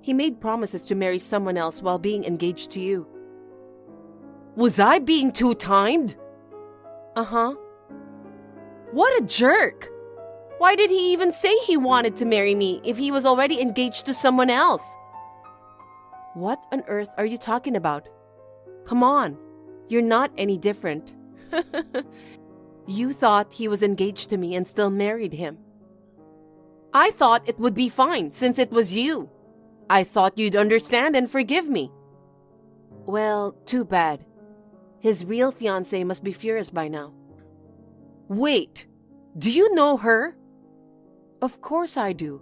He made promises to marry someone else while being engaged to you. Was I being two-timed? Uh-huh. What a jerk! Why did he even say he wanted to marry me if he was already engaged to someone else? What on earth are you talking about? Come on, you're not any different. You thought he was engaged to me and still married him. I thought it would be fine since it was you. I thought you'd understand and forgive me. Well, too bad. His real fiancée must be furious by now. Wait, do you know her? Of course I do.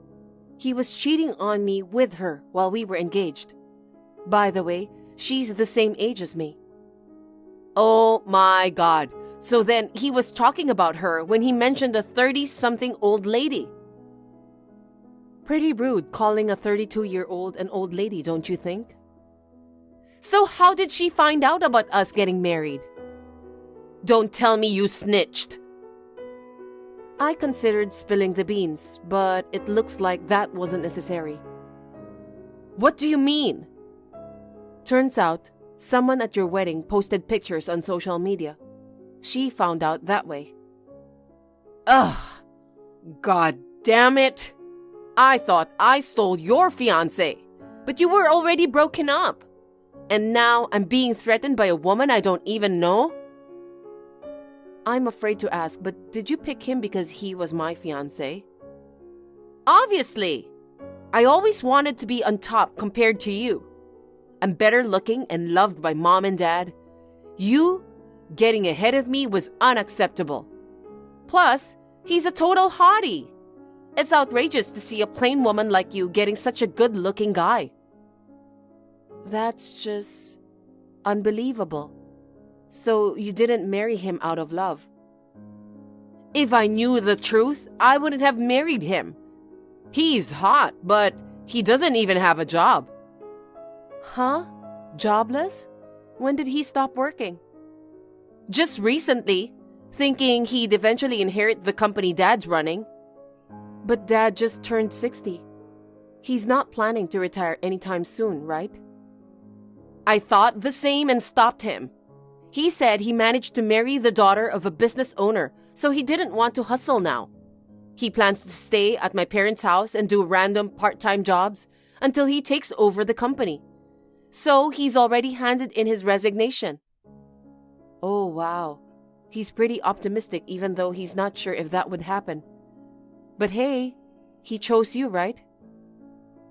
He was cheating on me with her while we were engaged. By the way, she's the same age as me. Oh my God. So then he was talking about her when he mentioned a 30-something old lady. Pretty rude calling a 32-year-old an old lady, don't you think? So how did she find out about us getting married? Don't tell me you snitched. I considered spilling the beans, but it looks like that wasn't necessary. What do you mean? Turns out, someone at your wedding posted pictures on social media. She found out that way. Ugh! God damn it! I thought I stole your fiancé, but you were already broken up. And now I'm being threatened by a woman I don't even know? I'm afraid to ask, but did you pick him because he was my fiancé? Obviously! I always wanted to be on top compared to you. I'm better looking and loved by Mom and Dad. You getting ahead of me was unacceptable. Plus, he's a total hottie. It's outrageous to see a plain woman like you getting such a good-looking guy. That's just unbelievable. So you didn't marry him out of love? If I knew the truth, I wouldn't have married him. He's hot, but he doesn't even have a job. Huh? Jobless? When did he stop working? Just recently, thinking he'd eventually inherit the company Dad's running. But Dad just turned 60. He's not planning to retire anytime soon, right? I thought the same and stopped him. He said he managed to marry the daughter of a business owner, so he didn't want to hustle now. He plans to stay at my parents' house and do random part-time jobs until he takes over the company. So he's already handed in his resignation. Oh, wow. He's pretty optimistic even though he's not sure if that would happen. But hey, he chose you, right?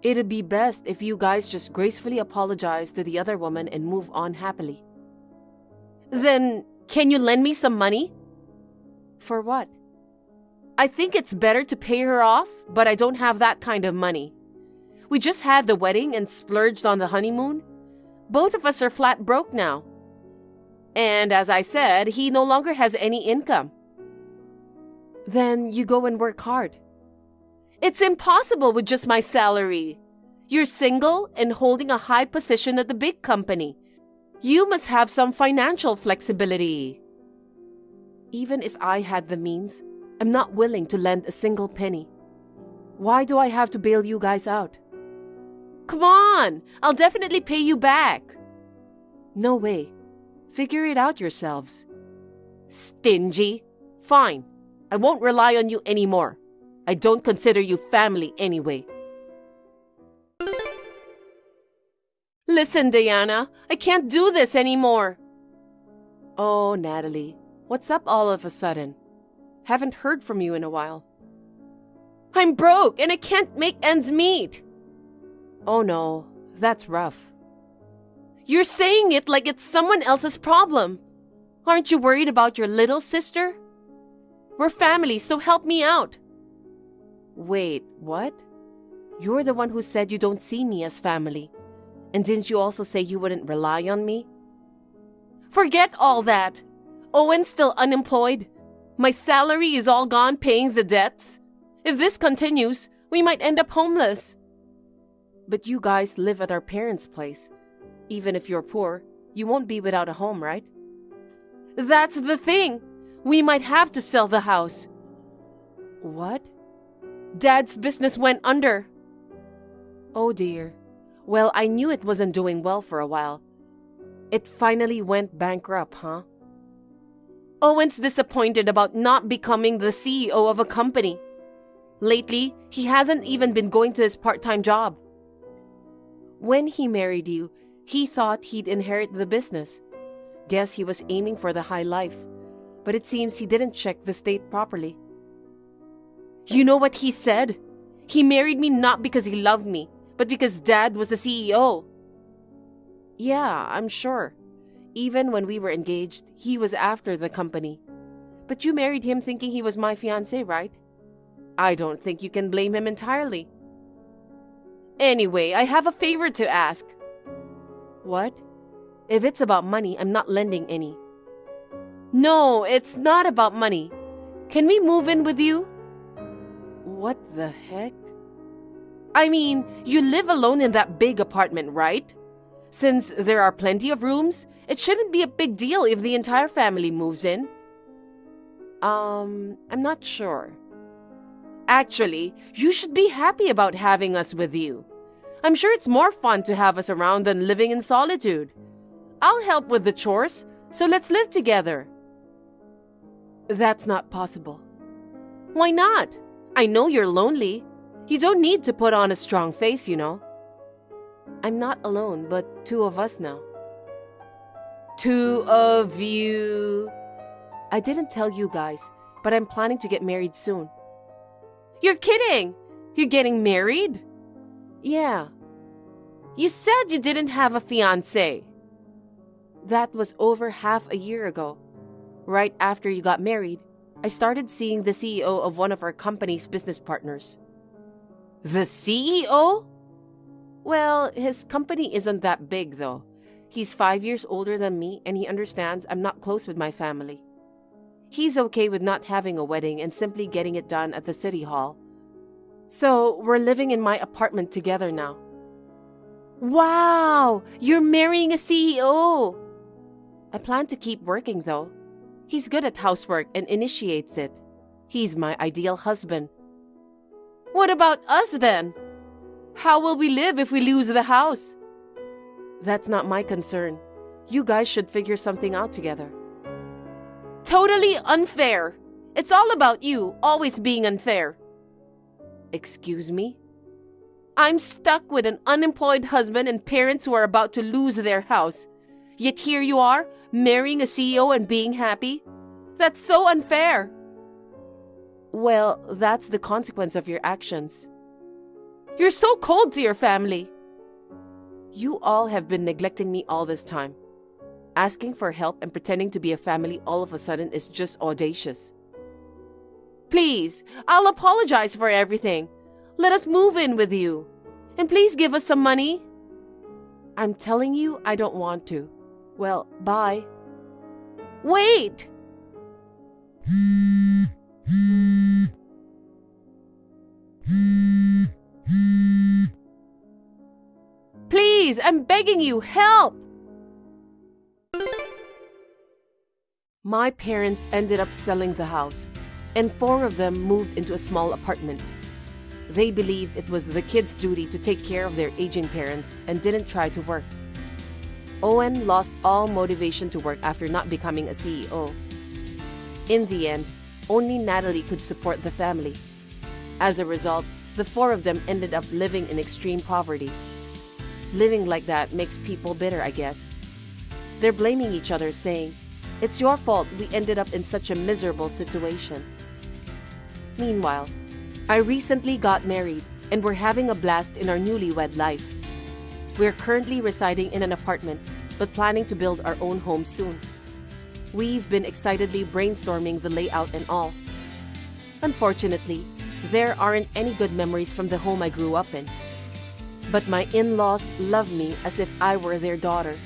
It'd be best if you guys just gracefully apologize to the other woman and move on happily. Then, can you lend me some money? For what? I think it's better to pay her off, but I don't have that kind of money. We just had the wedding and splurged on the honeymoon. Both of us are flat broke now. And as I said, he no longer has any income. Then you go and work hard. It's impossible with just my salary. You're single and holding a high position at the big company. You must have some financial flexibility. Even if I had the means, I'm not willing to lend a single penny. Why do I have to bail you guys out? Come on, I'll definitely pay you back. No way. Figure it out yourselves. Stingy. Fine. I won't rely on you anymore. I don't consider you family anyway. Listen, Diana, I can't do this anymore. Oh, Natalie, what's up all of a sudden? Haven't heard from you in a while. I'm broke and I can't make ends meet. Oh no, that's rough. You're saying it like it's someone else's problem. Aren't you worried about your little sister? We're family, so help me out. Wait, what? You're the one who said you don't see me as family. And didn't you also say you wouldn't rely on me? Forget all that. Owen's still unemployed. My salary is all gone paying the debts. If this continues, we might end up homeless. But you guys live at our parents' place. Even if you're poor, you won't be without a home, right? That's the thing. We might have to sell the house. What? Dad's business went under. Oh dear. Well, I knew it wasn't doing well for a while. It finally went bankrupt, huh? Owen's disappointed about not becoming the CEO of a company. Lately, he hasn't even been going to his part-time job. When he married you, he thought he'd inherit the business. Guess he was aiming for the high life, but it seems he didn't check the state properly. You know what he said? He married me not because he loved me, but because Dad was the CEO. Yeah, I'm sure. Even when we were engaged, he was after the company. But you married him thinking he was my fiancé, right? I don't think you can blame him entirely. Anyway, I have a favor to ask. What? If it's about money, I'm not lending any. No, it's not about money. Can we move in with you? What the heck? I mean, you live alone in that big apartment, right? Since there are plenty of rooms, it shouldn't be a big deal if the entire family moves in. I'm not sure. Actually, you should be happy about having us with you. I'm sure it's more fun to have us around than living in solitude. I'll help with the chores, so let's live together. That's not possible. Why not? I know you're lonely. You don't need to put on a strong face, you know. I'm not alone, but two of us now. Two of you. I didn't tell you guys, but I'm planning to get married soon. You're kidding! You're getting married? Yeah. You said you didn't have a fiancé. That was over half a year ago, right after you got married. I started seeing the CEO of one of our company's business partners. The CEO? Well, his company isn't that big though. He's 5 years older than me and he understands I'm not close with my family. He's okay with not having a wedding and simply getting it done at the city hall. So we're living in my apartment together now. Wow! You're marrying a CEO! I plan to keep working though. He's good at housework and initiates it. He's my ideal husband. What about us then? How will we live if we lose the house? That's not my concern. You guys should figure something out together. Totally unfair. It's all about you, always being unfair. Excuse me? I'm stuck with an unemployed husband and parents who are about to lose their house. Yet here you are, marrying a CEO and being happy? That's so unfair. Well, that's the consequence of your actions. You're so cold to your family. You all have been neglecting me all this time. Asking for help and pretending to be a family all of a sudden is just audacious. Please, I'll apologize for everything. Let us move in with you. And please give us some money. I'm telling you, I don't want to. Well, bye. Wait! Please, I'm begging you, help! My parents ended up selling the house, and 4 of them moved into a small apartment. They believed it was the kids' duty to take care of their aging parents and didn't try to work. Owen lost all motivation to work after not becoming a CEO. In the end, only Natalie could support the family. As a result, the 4 of them ended up living in extreme poverty. Living like that makes people bitter, I guess. They're blaming each other, saying, "It's your fault we ended up in such a miserable situation." Meanwhile, I recently got married and we're having a blast in our newlywed life. We're currently residing in an apartment, but planning to build our own home soon. We've been excitedly brainstorming the layout and all. Unfortunately, there aren't any good memories from the home I grew up in. But my in-laws love me as if I were their daughter.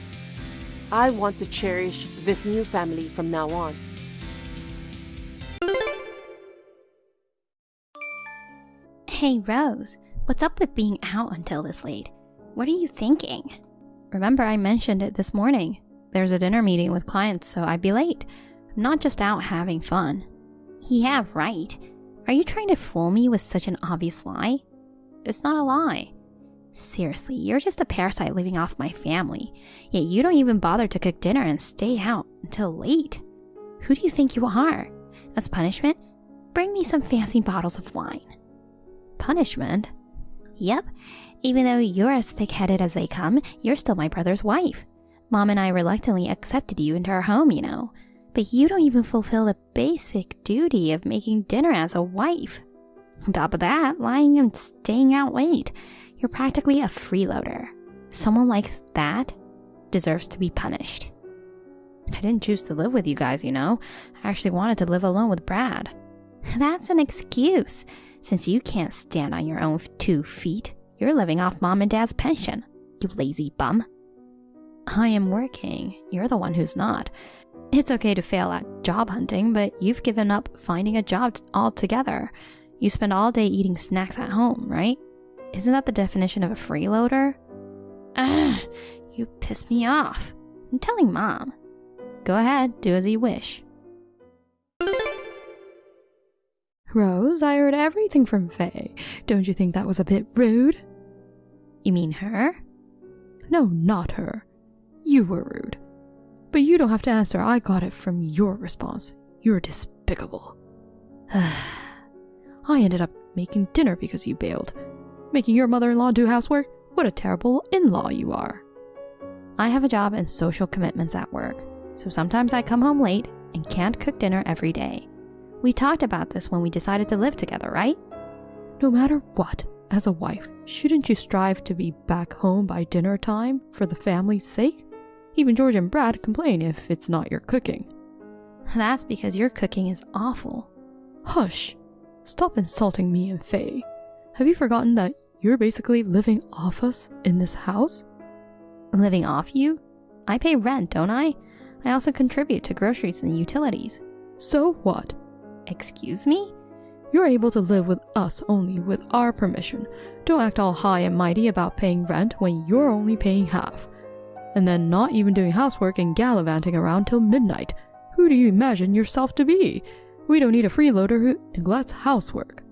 I want to cherish this new family from now on.
Hey, Rose, what's up with being out until this late? What are you thinking?
Remember I mentioned it this morning. There's a dinner meeting with clients, so I'd be late. I'm not just out having fun.
Yeah, right. Are you trying to fool me with such an obvious lie?
It's not a lie.
Seriously, you're just a parasite living off my family. Yet you don't even bother to cook dinner and stay out until late. Who do you think you are? As punishment, bring me some fancy bottles of wine.
Punishment?
Yep. Even though you're as thick-headed as they come, you're still my brother's wife. Mom and I reluctantly accepted you into our home, you know. But you don't even fulfill the basic duty of making dinner as a wife. On top of that, lying and staying out late. You're practically a freeloader. Someone like that deserves to be punished.
I didn't choose to live with you guys, you know. I actually wanted to live alone with Brad.
That's an excuse. Since you can't stand on your own 2 feet, you're living off Mom and Dad's pension, you lazy bum.
I am working. You're the one who's not. It's okay to fail at job hunting, but you've given up finding a job altogether. You spend all day eating snacks at home, right? Isn't that the definition of a freeloader?
You piss me off. I'm telling Mom.
Go ahead, do as you wish. Rose, I heard everything from Faye. Don't you think that was a bit rude?
You mean her?
No, not her. You were rude. But you don't have to answer. I got it from your response. You're despicable. I ended up making dinner because you bailed. Making your mother-in-law do housework? What a terrible in-law you are.
I have a job and social commitments at work, so sometimes I come home late and can't cook dinner every day. We talked about this when we decided to live together, right?
No matter what, as a wife, shouldn't you strive to be back home by dinner time for the family's sake? Even George and Brad complain if it's not your cooking. That's because your cooking is awful.
Hush! Stop insulting me and Faye. Have you forgotten that you're basically living off us in this house?
Living off you? I pay rent, don't I? I also contribute to groceries and utilities.
So what?
Excuse me?
You're able to live with us only with our permission. Don't act all high and mighty about paying rent when you're only paying half. And then not even doing housework and gallivanting around till midnight. Who do you imagine yourself to be? We don't need a freeloader who neglects housework.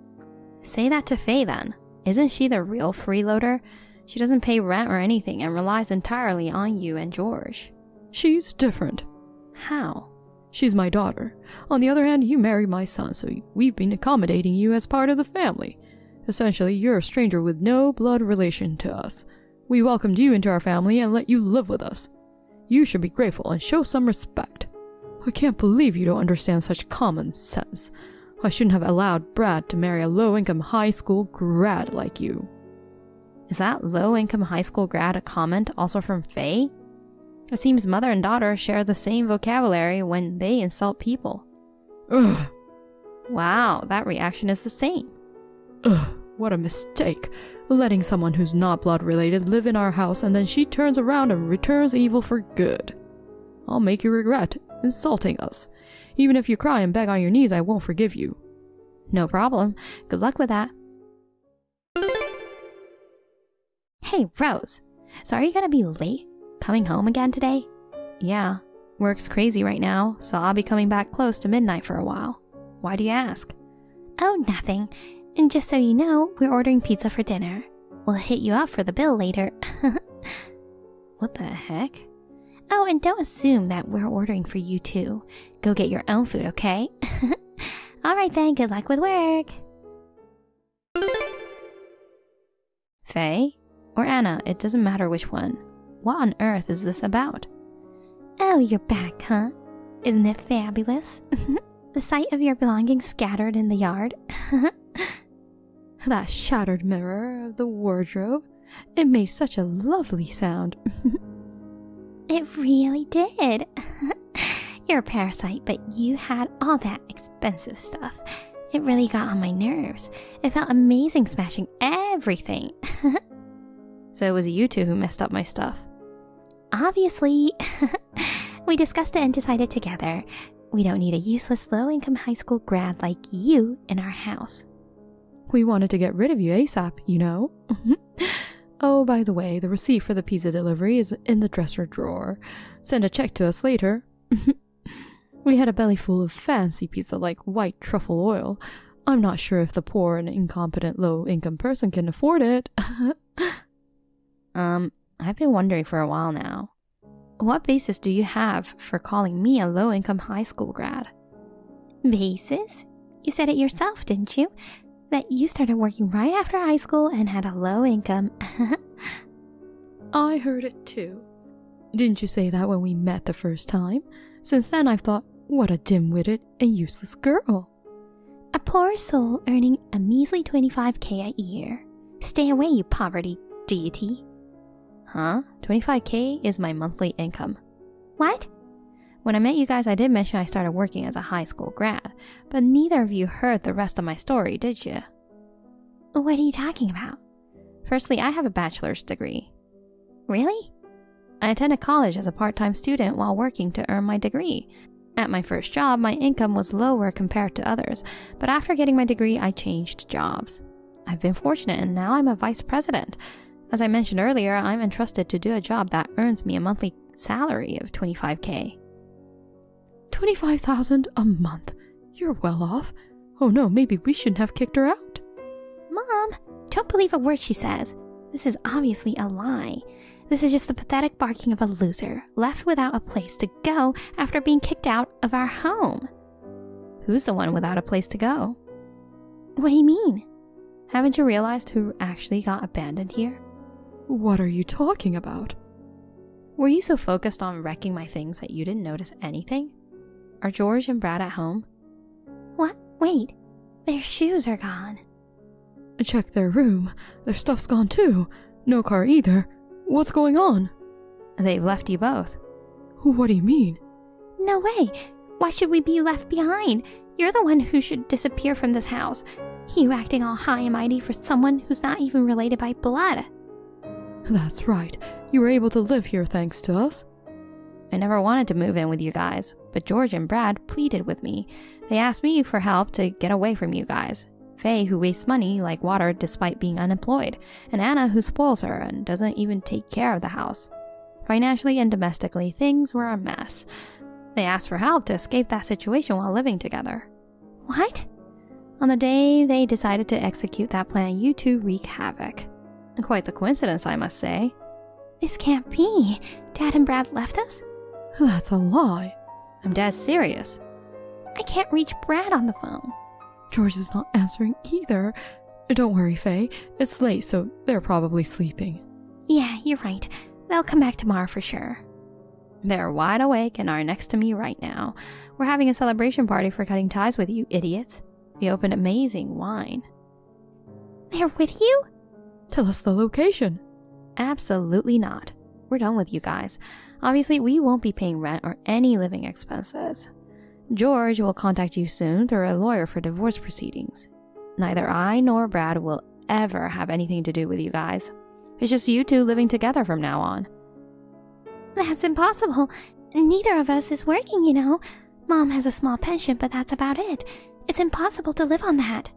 Say that to Faye then. Isn't she the real freeloader? She doesn't pay rent or anything and relies entirely on you and George.
She's different.
How?
She's my daughter. On the other hand, you married my son, so we've been accommodating you as part of the family. Essentially, you're a stranger with no blood relation to us. We welcomed you into our family and let you live with us. You should be grateful and show some respect. I can't believe you don't understand such common sense. I shouldn't have allowed Brad to marry a low-income high school grad like you.
Is that low-income high school grad a comment also from Faye? It seems mother and daughter share the same vocabulary when they insult people.
Ugh.
Wow, that reaction is the same.
Ugh, what a mistake. Letting someone who's not blood-related live in our house and then she turns around and returns evil for good. I'll make you regret insulting us. Even if you cry and beg on your knees, I won't forgive you.
No problem. Good luck with that. Hey, Rose. So are you gonna be late coming home again today? Yeah. Work's crazy right now, so I'll be coming back close to midnight for a while. Why do you ask?
Oh, nothing. And just so you know, we're ordering pizza for dinner. We'll hit you up for the bill later.
What the heck?
Oh, and don't assume that we're ordering for you too. Go get your own food, okay? Alright then, good luck with work.
Faye? Or Anna, it doesn't matter which one. What on earth is this about?
Oh, you're back, huh? Isn't it fabulous? The sight of your belongings scattered in the yard.
That shattered mirror of the wardrobe. It made such a lovely sound.
It really did. You're a parasite, but you had all that expensive stuff. It really got on my nerves. It felt amazing smashing everything.
So it was you two who messed up my stuff.
Obviously. We discussed it and decided together. We don't need a useless low-income high school grad like you in our house.
We wanted to get rid of you ASAP, you know. Oh, by the way, the receipt for the pizza delivery is in the dresser drawer. Send a check to us later. We had a belly full of fancy pizza like white truffle oil. I'm not sure if the poor and incompetent low-income person can afford it.
I've been wondering for a while now. What basis do you have for calling me a low-income high school grad?
Basis? You said it yourself, didn't you? That you started working right after high school and had a low income.
I heard it too. Didn't you say that when we met the first time? Since then I've thought, what a dim-witted and useless girl.
A poor soul earning a measly $25,000 a year. Stay away, you poverty deity.
Huh? $25,000 is my monthly income.
What?
When I met you guys, I did mention I started working as a high school grad, but neither of you heard the rest of my story, did you?
What are you talking about?
Firstly, I have a bachelor's degree.
Really?
I attended college as a part-time student while working to earn my degree. At my first job, my income was lower compared to others, but after getting my degree, I changed jobs. I've been fortunate and now I'm a vice president. As I mentioned earlier, I'm entrusted to do a job that earns me a monthly salary of $25,000.
$25,000 a month. You're well off. Oh no, maybe we shouldn't have kicked her out.
Mom, don't believe a word she says. This is obviously a lie. This is just the pathetic barking of a loser, left without a place to go after being kicked out of our home.
Who's the one without a place to go?
What do you mean?
Haven't you realized who actually got abandoned here?
What are you talking about?
Were you so focused on wrecking my things that you didn't notice anything? Are George and Brad at home?
What? Wait. Their shoes are gone.
Check their room. Their stuff's gone too. No car either. What's going on?
They've left you both.
What do you mean?
No way. Why should we be left behind? You're the one who should disappear from this house. You acting all high and mighty for someone who's not even related by blood.
That's right. You were able to live here thanks to us.
I never wanted to move in with you guys, but George and Brad pleaded with me. They asked me for help to get away from you guys. Faye, who wastes money like water despite being unemployed, and Anna, who spoils her and doesn't even take care of the house. Financially and domestically, things were a mess. They asked for help to escape that situation while living together.
What?
On the day they decided to execute that plan, you two wreak havoc. Quite the coincidence, I must say.
This can't be. Dad and Brad left us?
That's a lie.
I'm dead serious.
I can't reach Brad on the phone.
George is not answering either. Don't worry, Faye. It's late, so they're probably sleeping.
Yeah, you're right. They'll come back tomorrow for sure.
They're wide awake and are next to me right now. We're having a celebration party for cutting ties with you idiots. We opened amazing wine.
They're with you?
Tell us the location.
Absolutely not. We're done with you guys. Obviously, we won't be paying rent or any living expenses. George will contact you soon through a lawyer for divorce proceedings. Neither I nor Brad will ever have anything to do with you guys. It's just you two living together from now on.
That's impossible. Neither of us is working, you know. Mom has a small pension, but that's about it. It's impossible to live on that.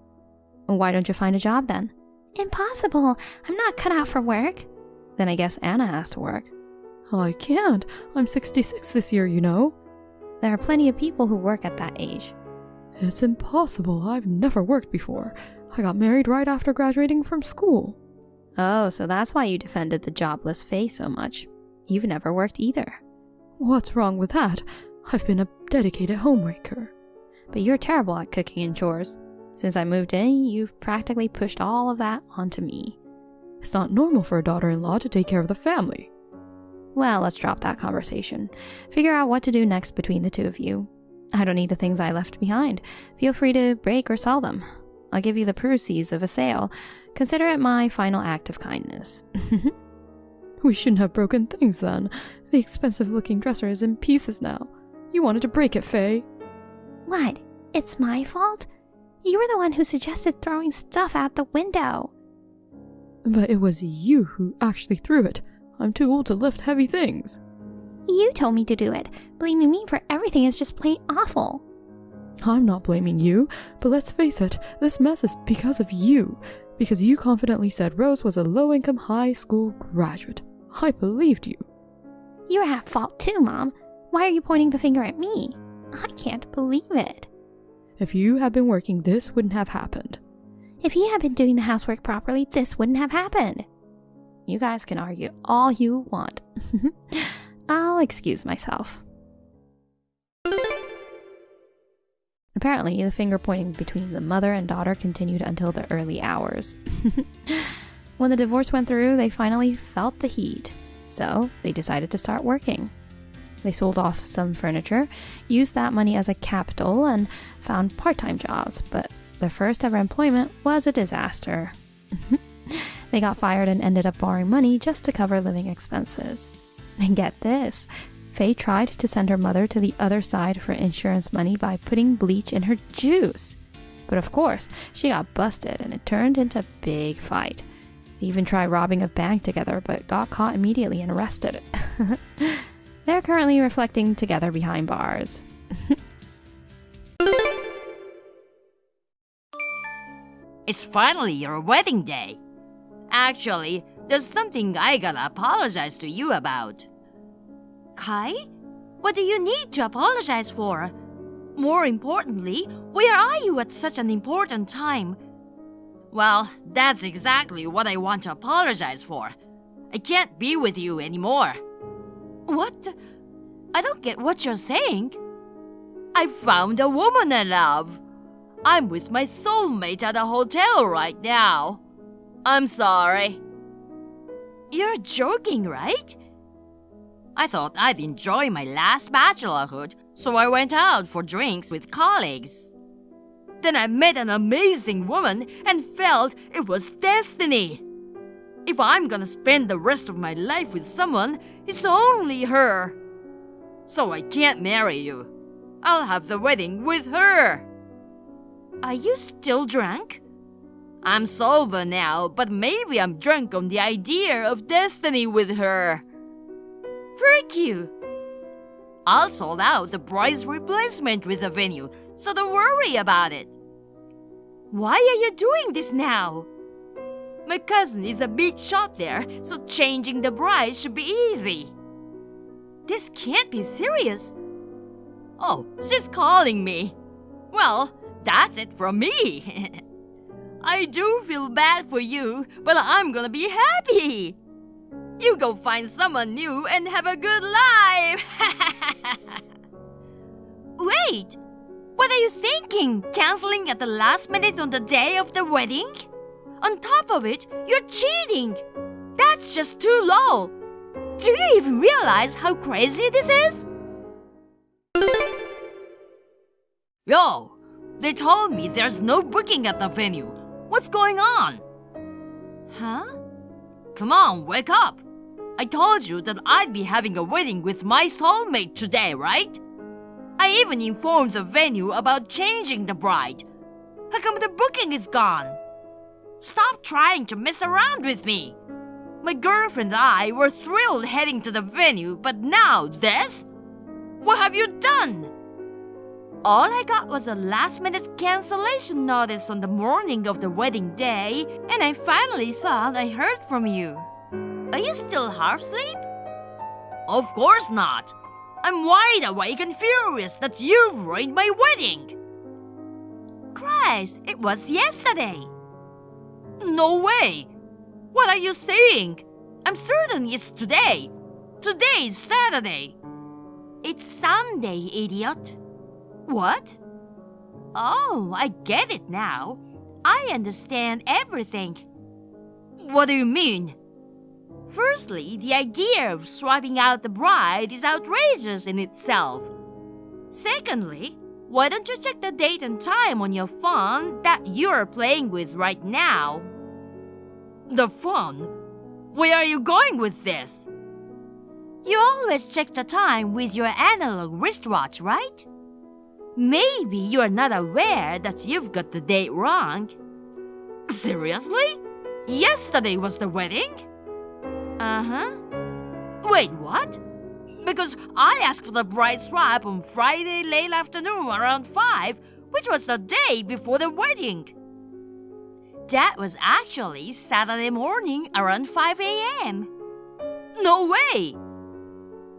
Why don't you find a job then?
Impossible. I'm not cut out for work.
Then I guess Anna has to work.
I can't. I'm 66 this year, you know.
There are plenty of people who work at that age.
It's impossible. I've never worked before. I got married right after graduating from school.
Oh, so that's why you defended the jobless Faye so much. You've never worked either.
What's wrong with that? I've been a dedicated homemaker.
But you're terrible at cooking and chores. Since I moved in, you've practically pushed all of that onto me.
It's not normal for a daughter-in-law to take care of the family.
Well, let's drop that conversation. Figure out what to do next between the two of you. I don't need the things I left behind. Feel free to break or sell them. I'll give you the proceeds of a sale. Consider it my final act of kindness.
We shouldn't have broken things then. The expensive-looking dresser is in pieces now. You wanted to break it, Faye.
What? It's my fault? You were the one who suggested throwing stuff out the window.
But it was you who actually threw it. I'm too old to lift heavy things.
You told me to do it. Blaming me for everything is just plain awful.
I'm not blaming you, but let's face it, this mess is because of you. Because you confidently said Rose was a low-income high school graduate. I believed you.
You're at fault too, Mom. Why are you pointing the finger at me? I can't believe it.
If you had been working, this wouldn't have happened.
If you had been doing the housework properly, this wouldn't have happened.
You guys can argue all you want. I'll excuse myself. Apparently, the finger pointing between the mother and daughter continued until the early hours. When the divorce went through, they finally felt the heat. So, they decided to start working. They sold off some furniture, used that money as a capital, and found part-time jobs, but their first ever employment was a disaster. They got fired and ended up borrowing money just to cover living expenses. And get this, Faye tried to send her mother to the other side for insurance money by putting bleach in her juice. But of course, she got busted and it turned into a big fight. They even tried robbing a bank together, but got caught immediately and arrested. They're currently reflecting together behind bars.
It's finally your wedding day. Actually, there's something I gotta apologize to you about. Kai? What do you need to apologize for? More importantly, where are you at such an important time? Well, that's exactly what I want to apologize for. I can't be with you anymore. What? I don't get what you're saying. I found a woman I love. I'm with my soulmate at a hotel right now. I'm sorry. You're joking, right? I thought I'd enjoy my last bachelorhood, so I went out for drinks with colleagues. Then I met an amazing woman and felt it was destiny. If I'm gonna spend the rest of my life with someone, it's only her. So I can't marry you. I'll have the wedding with her. Are you still drunk? I'm sober now, but maybe I'm drunk on the idea of destiny with her. Frick you! I'll sort out the bride's replacement with the venue, so don't worry about it. Why are you doing this now? My cousin is a big shot there, so changing the bride should be easy. This can't be serious. Oh, she's calling me. Well, that's it from me. I do feel bad for you, but I'm gonna be happy. You go find someone new and have a good life. Wait, what are you thinking? Canceling at the last minute on the day of the wedding? On top of it, you're cheating. That's just too low. Do you even realize how crazy this is? Yo, they told me there's no booking at the venue. What's going on? Huh? Come on, wake up. I told you that I'd be having a wedding with my soulmate today, right? I even informed the venue about changing the bride. How come the booking is gone? Stop trying to mess around with me. My girlfriend and I were thrilled heading to the venue, but now this? What have you done? All I got was a last-minute cancellation notice on the morning of the wedding day, and I finally thought I heard from you. Are you still half asleep? Of course not. I'm wide awake and furious that you've ruined my wedding. Christ, it was yesterday. No way. What are you saying? I'm certain it's today. Today is Saturday. It's Sunday, idiot. What? Oh, I get it now. I understand everything. What do you mean? Firstly, the idea of swapping out the bride is outrageous in itself. Secondly, why don't you check the date and time on your phone that you're playing with right now? The phone? Where are you going with this? You always check the time with your analog wristwatch, right? Maybe you are not aware that you've got the date wrong. Seriously? Yesterday was the wedding? Uh-huh. Wait, what? Because I asked for the bride swap on Friday late afternoon around 5, which was the day before the wedding. That was actually Saturday morning around 5 a.m. No way!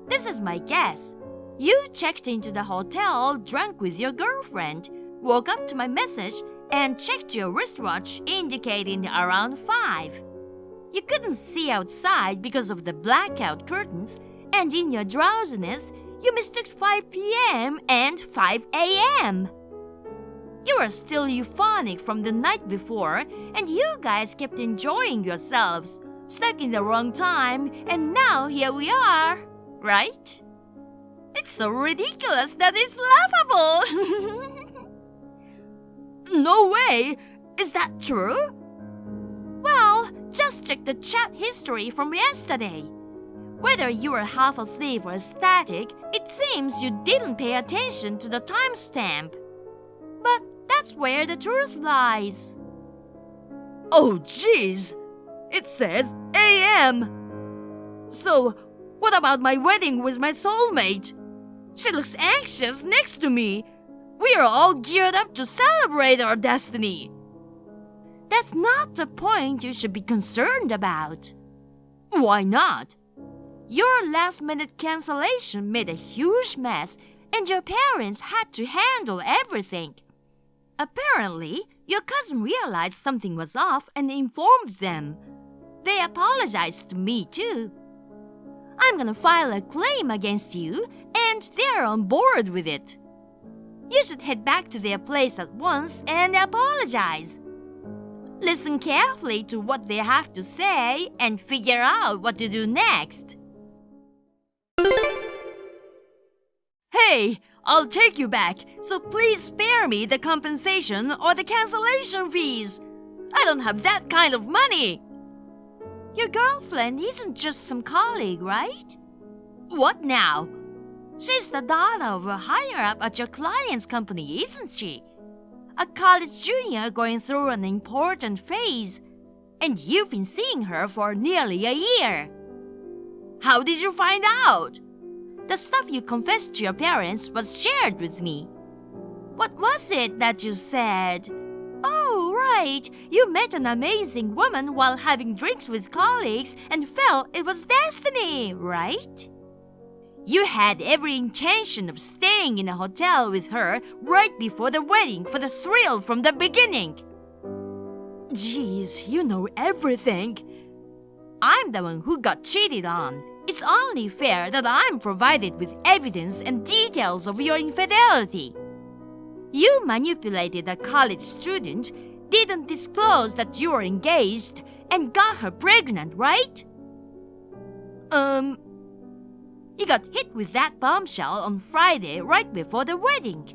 This is my guess. You checked into the hotel drunk with your girlfriend, woke up to my message, and checked your wristwatch indicating around 5. You couldn't see outside because of the blackout curtains, and in your drowsiness, you mistook 5 p.m. and 5 a.m. You were still euphonic from the night before, and you guys kept enjoying yourselves, stuck in the wrong time, and now here we are, right? It's so ridiculous that it's laughable. No way! Is that true? Well, just check the chat history from yesterday. Whether you were half asleep or ecstatic, it seems you didn't pay attention to the timestamp. But that's where the truth lies. Oh, jeez! It says AM! So, what about my wedding with my soulmate? She looks anxious next to me. We are all geared up to celebrate our destiny. That's not the point you should be concerned about. Why not? Your last-minute cancellation made a huge mess, and your parents had to handle everything. Apparently, your cousin realized something was off and informed them. They apologized to me, too. I'm gonna file a claim against you, and they're on board with it. You should head back to their place at once and apologize. Listen carefully to what they have to say and figure out what to do next. Hey, I'll take you back, so please spare me the compensation or the cancellation fees. I don't have that kind of money. Your girlfriend isn't just some colleague, right? What now? She's the daughter of a higher-up at your client's company, isn't she? A college junior going through an important phase. And you've been seeing her for nearly a year. How did you find out? The stuff you confessed to your parents was shared with me. What was it that you said? Oh, right. You met an amazing woman while having drinks with colleagues and felt it was destiny, right? You had every intention of staying in a hotel with her right before the wedding for the thrill from the beginning. Jeez, you know everything. I'm the one who got cheated on. It's only fair that I'm provided with evidence and details of your infidelity. You manipulated a college student, didn't disclose that you were engaged, and got her pregnant, right? You got hit with that bombshell on Friday right before the wedding.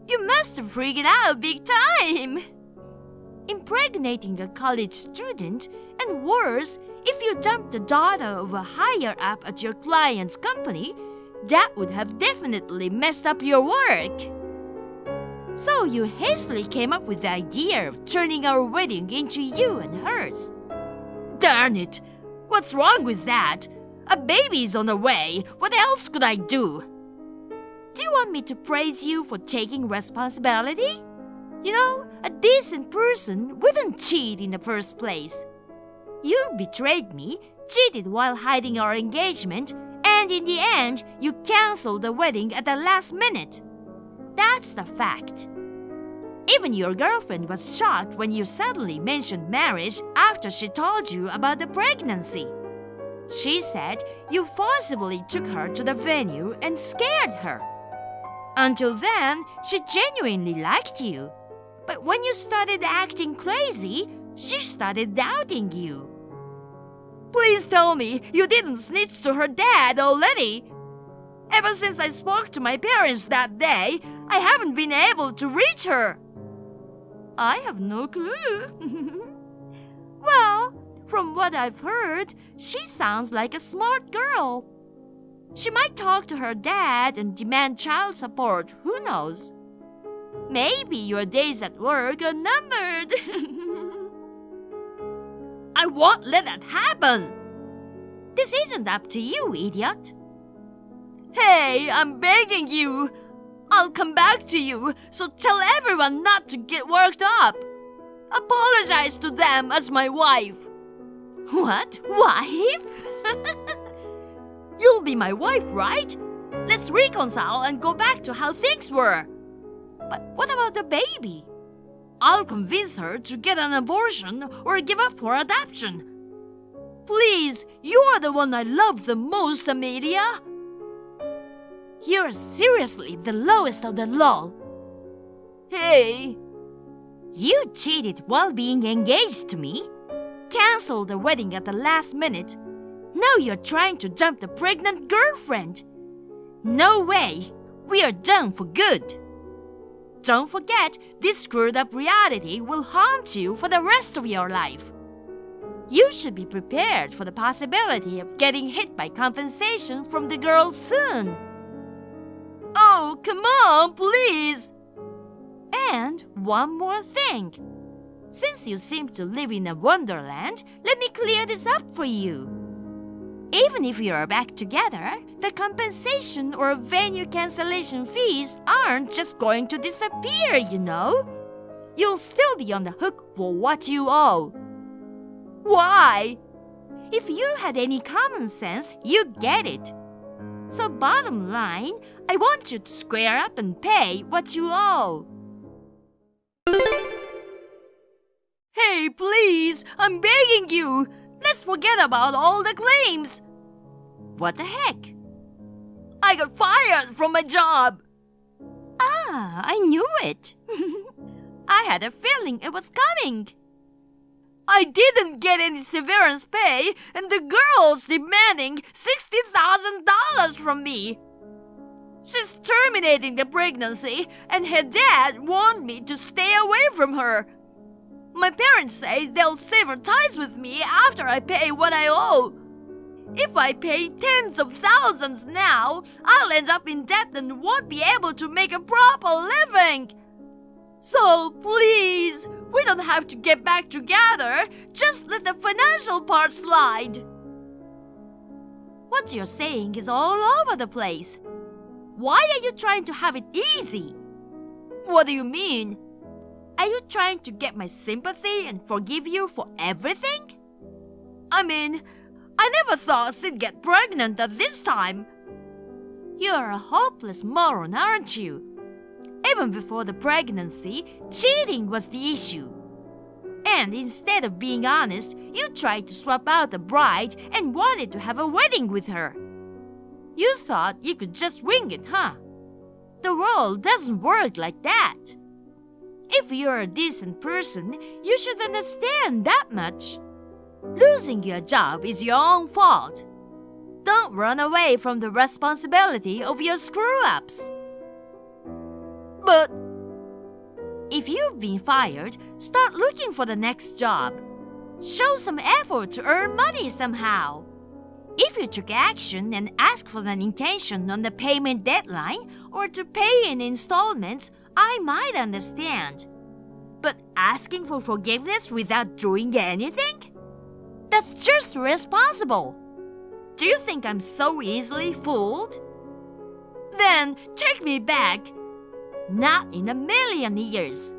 You must have freaked out big time. Impregnating a college student, and worse, if you dumped the daughter of a higher-up at your client's company, that would have definitely messed up your work. So you hastily came up with the idea of turning our wedding into you and hers. Darn it! What's wrong with that? A baby's on the way. What else could I do? Do you want me to praise you for taking responsibility? You know, a decent person wouldn't cheat in the first place. You betrayed me, cheated while hiding our engagement, and in the end, you canceled the wedding at the last minute. That's the fact. Even your girlfriend was shocked when you suddenly mentioned marriage after she told you about the pregnancy. She said you forcibly took her to the venue and scared her. Until then, she genuinely liked you. But when you started acting crazy, she started doubting you. Please tell me you didn't snitch to her dad already. Ever since I spoke to my parents that day, I haven't been able to reach her. I have no clue. Well, from what I've heard, she sounds like a smart girl. She might talk to her dad and demand child support, who knows? Maybe your days at work are numbered. I won't let that happen. This isn't up to you, idiot. Hey, I'm begging you. I'll come back to you, so tell everyone not to get worked up. Apologize to them as my wife. What? Wife? You'll be my wife, right? Let's reconcile and go back to how things were. But what about the baby? I'll convince her to get an abortion or give up for adoption. Please, you are the one I love the most, Amelia. You're seriously the lowest of the low. Hey! You cheated while being engaged to me. Canceled the wedding at the last minute. Now you're trying to dump the pregnant girlfriend. No way! We are done for good. Don't forget, this screwed-up reality will haunt you for the rest of your life. You should be prepared for the possibility of getting hit by compensation from the girl soon. Oh, come on, please! And one more thing. Since you seem to live in a wonderland, let me clear this up for you. Even if you are back together, the compensation or venue cancellation fees aren't just going to disappear, you know. You'll still be on the hook for what you owe. Why? If you had any common sense, you'd get it. So bottom line, I want you to square up and pay what you owe. Hey, please, I'm begging you. Let's forget about all the claims. What the heck? I got fired from my job. Ah, I knew it. I had a feeling it was coming. I didn't get any severance pay, and the girl's demanding $60,000 from me. She's terminating the pregnancy, and her dad wants me to stay away from her. My parents say they'll sever ties with me after I pay what I owe. If I pay tens of thousands now, I'll end up in debt and won't be able to make a proper living. So please, we don't have to get back together. Just let the financial part slide. What you're saying is all over the place. Why are you trying to have it easy? What do you mean? Are you trying to get my sympathy and forgive you for everything? I mean, I never thought Sid get pregnant at this time. You're a hopeless moron, aren't you? Even before the pregnancy, cheating was the issue. And instead of being honest, you tried to swap out the bride and wanted to have a wedding with her. You thought you could just wing it, huh? The world doesn't work like that. If you're a decent person, you should understand that much. Losing your job is your own fault. Don't run away from the responsibility of your screw-ups. But if you've been fired, start looking for the next job. Show some effort to earn money somehow. If you took action and asked for an intention on the payment deadline or to pay in installments, I might understand. But asking for forgiveness without doing anything? That's just irresponsible. Do you think I'm so easily fooled? Then take me back. Not in a million years.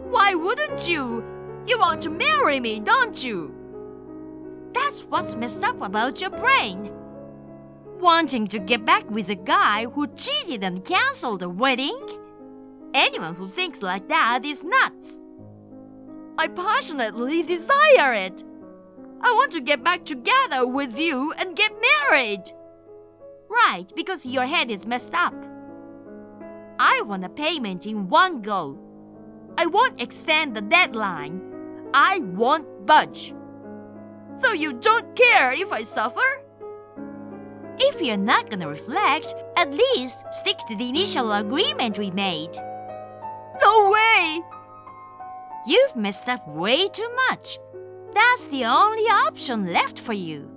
Why wouldn't you? You want to marry me, don't you? That's what's messed up about your brain. Wanting to get back with a guy who cheated and canceled the wedding? Anyone who thinks like that is nuts. I passionately desire it. I want to get back together with you and get married. Right, because your head is messed up. I want a payment in one go. I won't extend the deadline. I won't budge. So you don't care if I suffer? If you're not gonna reflect, at least stick to the initial agreement we made. No way! You've messed up way too much. That's the only option left for you.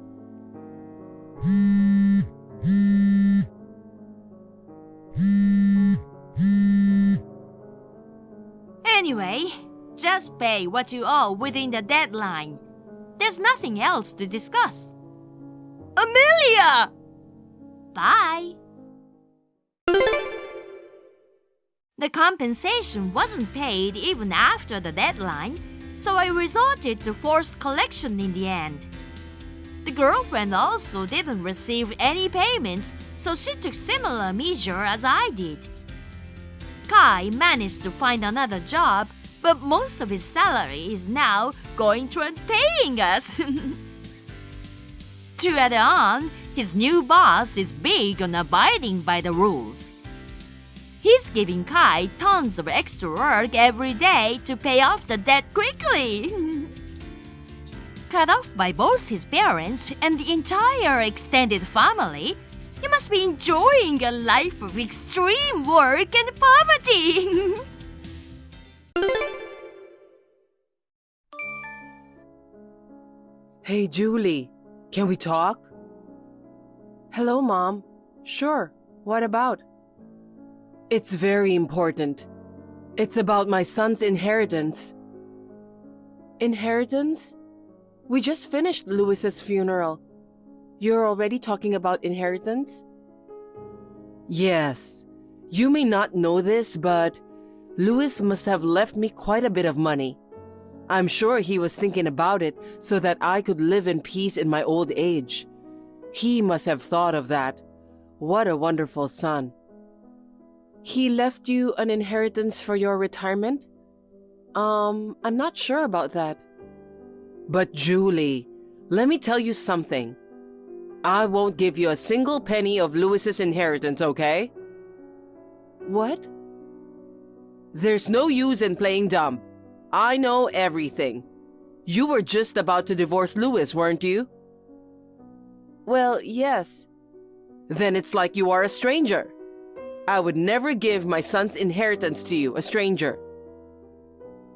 Anyway, just pay what you owe within the deadline. There's nothing else to discuss. Amelia! Bye. The compensation wasn't paid even after the deadline, so I resorted to forced collection in the end. The girlfriend also didn't receive any payments, so she took similar measure as I did. Kai managed to find another job, but most of his salary is now going toward paying us. To add on, his new boss is big on abiding by the rules. He's giving Kai tons of extra work every day to pay off the debt quickly. Cut off by both his parents and the entire extended family, he must be enjoying a life of extreme work and poverty.
Hey, Julie, can we talk? Hello, Mom. Sure, what about? It's very important. It's about my son's inheritance. Inheritance? We just finished Louis's funeral. You're already talking about inheritance? Yes. You may not know this, but Louis must have left me quite a bit of money. I'm sure he was thinking about it so that I could live in peace in my old age. He must have thought of that. What a wonderful son. He left you an inheritance for your retirement? I'm not sure about that. But Julie, let me tell you something. I won't give you a single penny of Louis's inheritance, okay? What? There's no use in playing dumb. I know everything. You were just about to divorce Louis, weren't you? Well, yes. Then it's like you are a stranger. I would never give my son's inheritance to you, a stranger.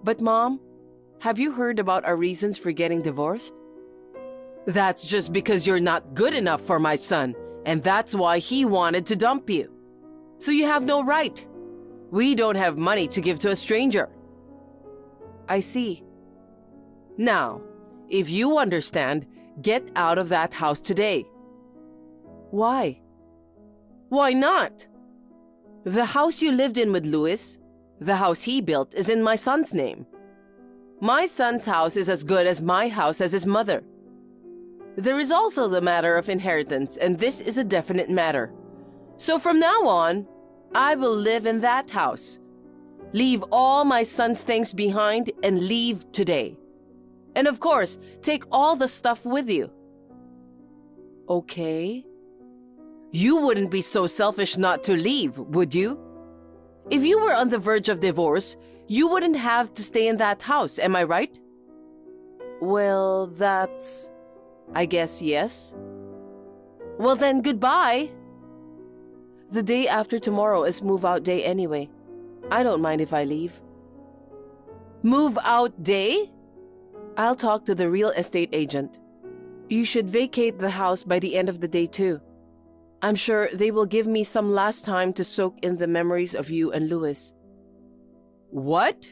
But Mom, have you heard about our reasons for getting divorced? That's just because you're not good enough for my son, and that's why he wanted to dump you. So you have no right. We don't have money to give to a stranger. I see. Now, if you understand, get out of that house today. Why? Why not? The house you lived in with Louis, the house he built, is in my son's name. My son's house is as good as my house as his mother. There is also the matter of inheritance, and this is a definite matter. So from now on, I will live in that house. Leave all my son's things behind and leave today. And of course, take all the stuff with you. Okay. You wouldn't be so selfish not to leave, would you? If you were on the verge of divorce, you wouldn't have to stay in that house, am I right? Well, that's... I guess yes. Well then, goodbye. The day after tomorrow is move-out day anyway. I don't mind if I leave. Move-out day? I'll talk to the real estate agent. You should vacate the house by the end of the day too. I'm sure they will give me some last time to soak in the memories of you and Louis. What?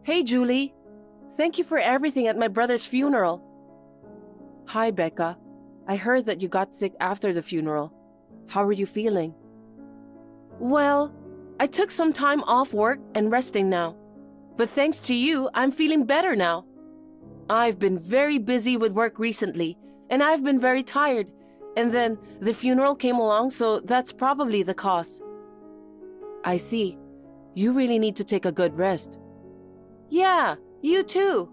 Hey, Julie. Thank you for everything at my brother's funeral. Hi, Becca. I heard that you got sick after the funeral. How are you feeling? Well, I took some time off work and resting now. But thanks to you, I'm feeling better now. I've been very busy with work recently, and I've been very tired. And then the funeral came along, so that's probably the cause. I see. You really need to take a good rest. Yeah, you too.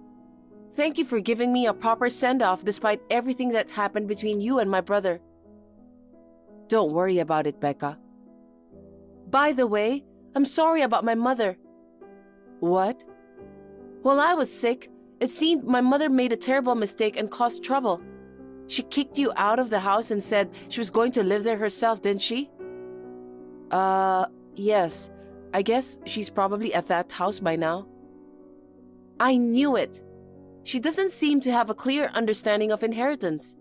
Thank you for giving me a proper send-off despite everything that happened between you and my brother. Don't worry about it, Becca. By the way, I'm sorry about my mother. What? While I was sick, it seemed my mother made a terrible mistake and caused trouble. She kicked you out of the house and said she was going to live there herself, didn't she? Yes. I guess she's probably at that house by now. I knew it. She doesn't seem to have a clear understanding of inheritance.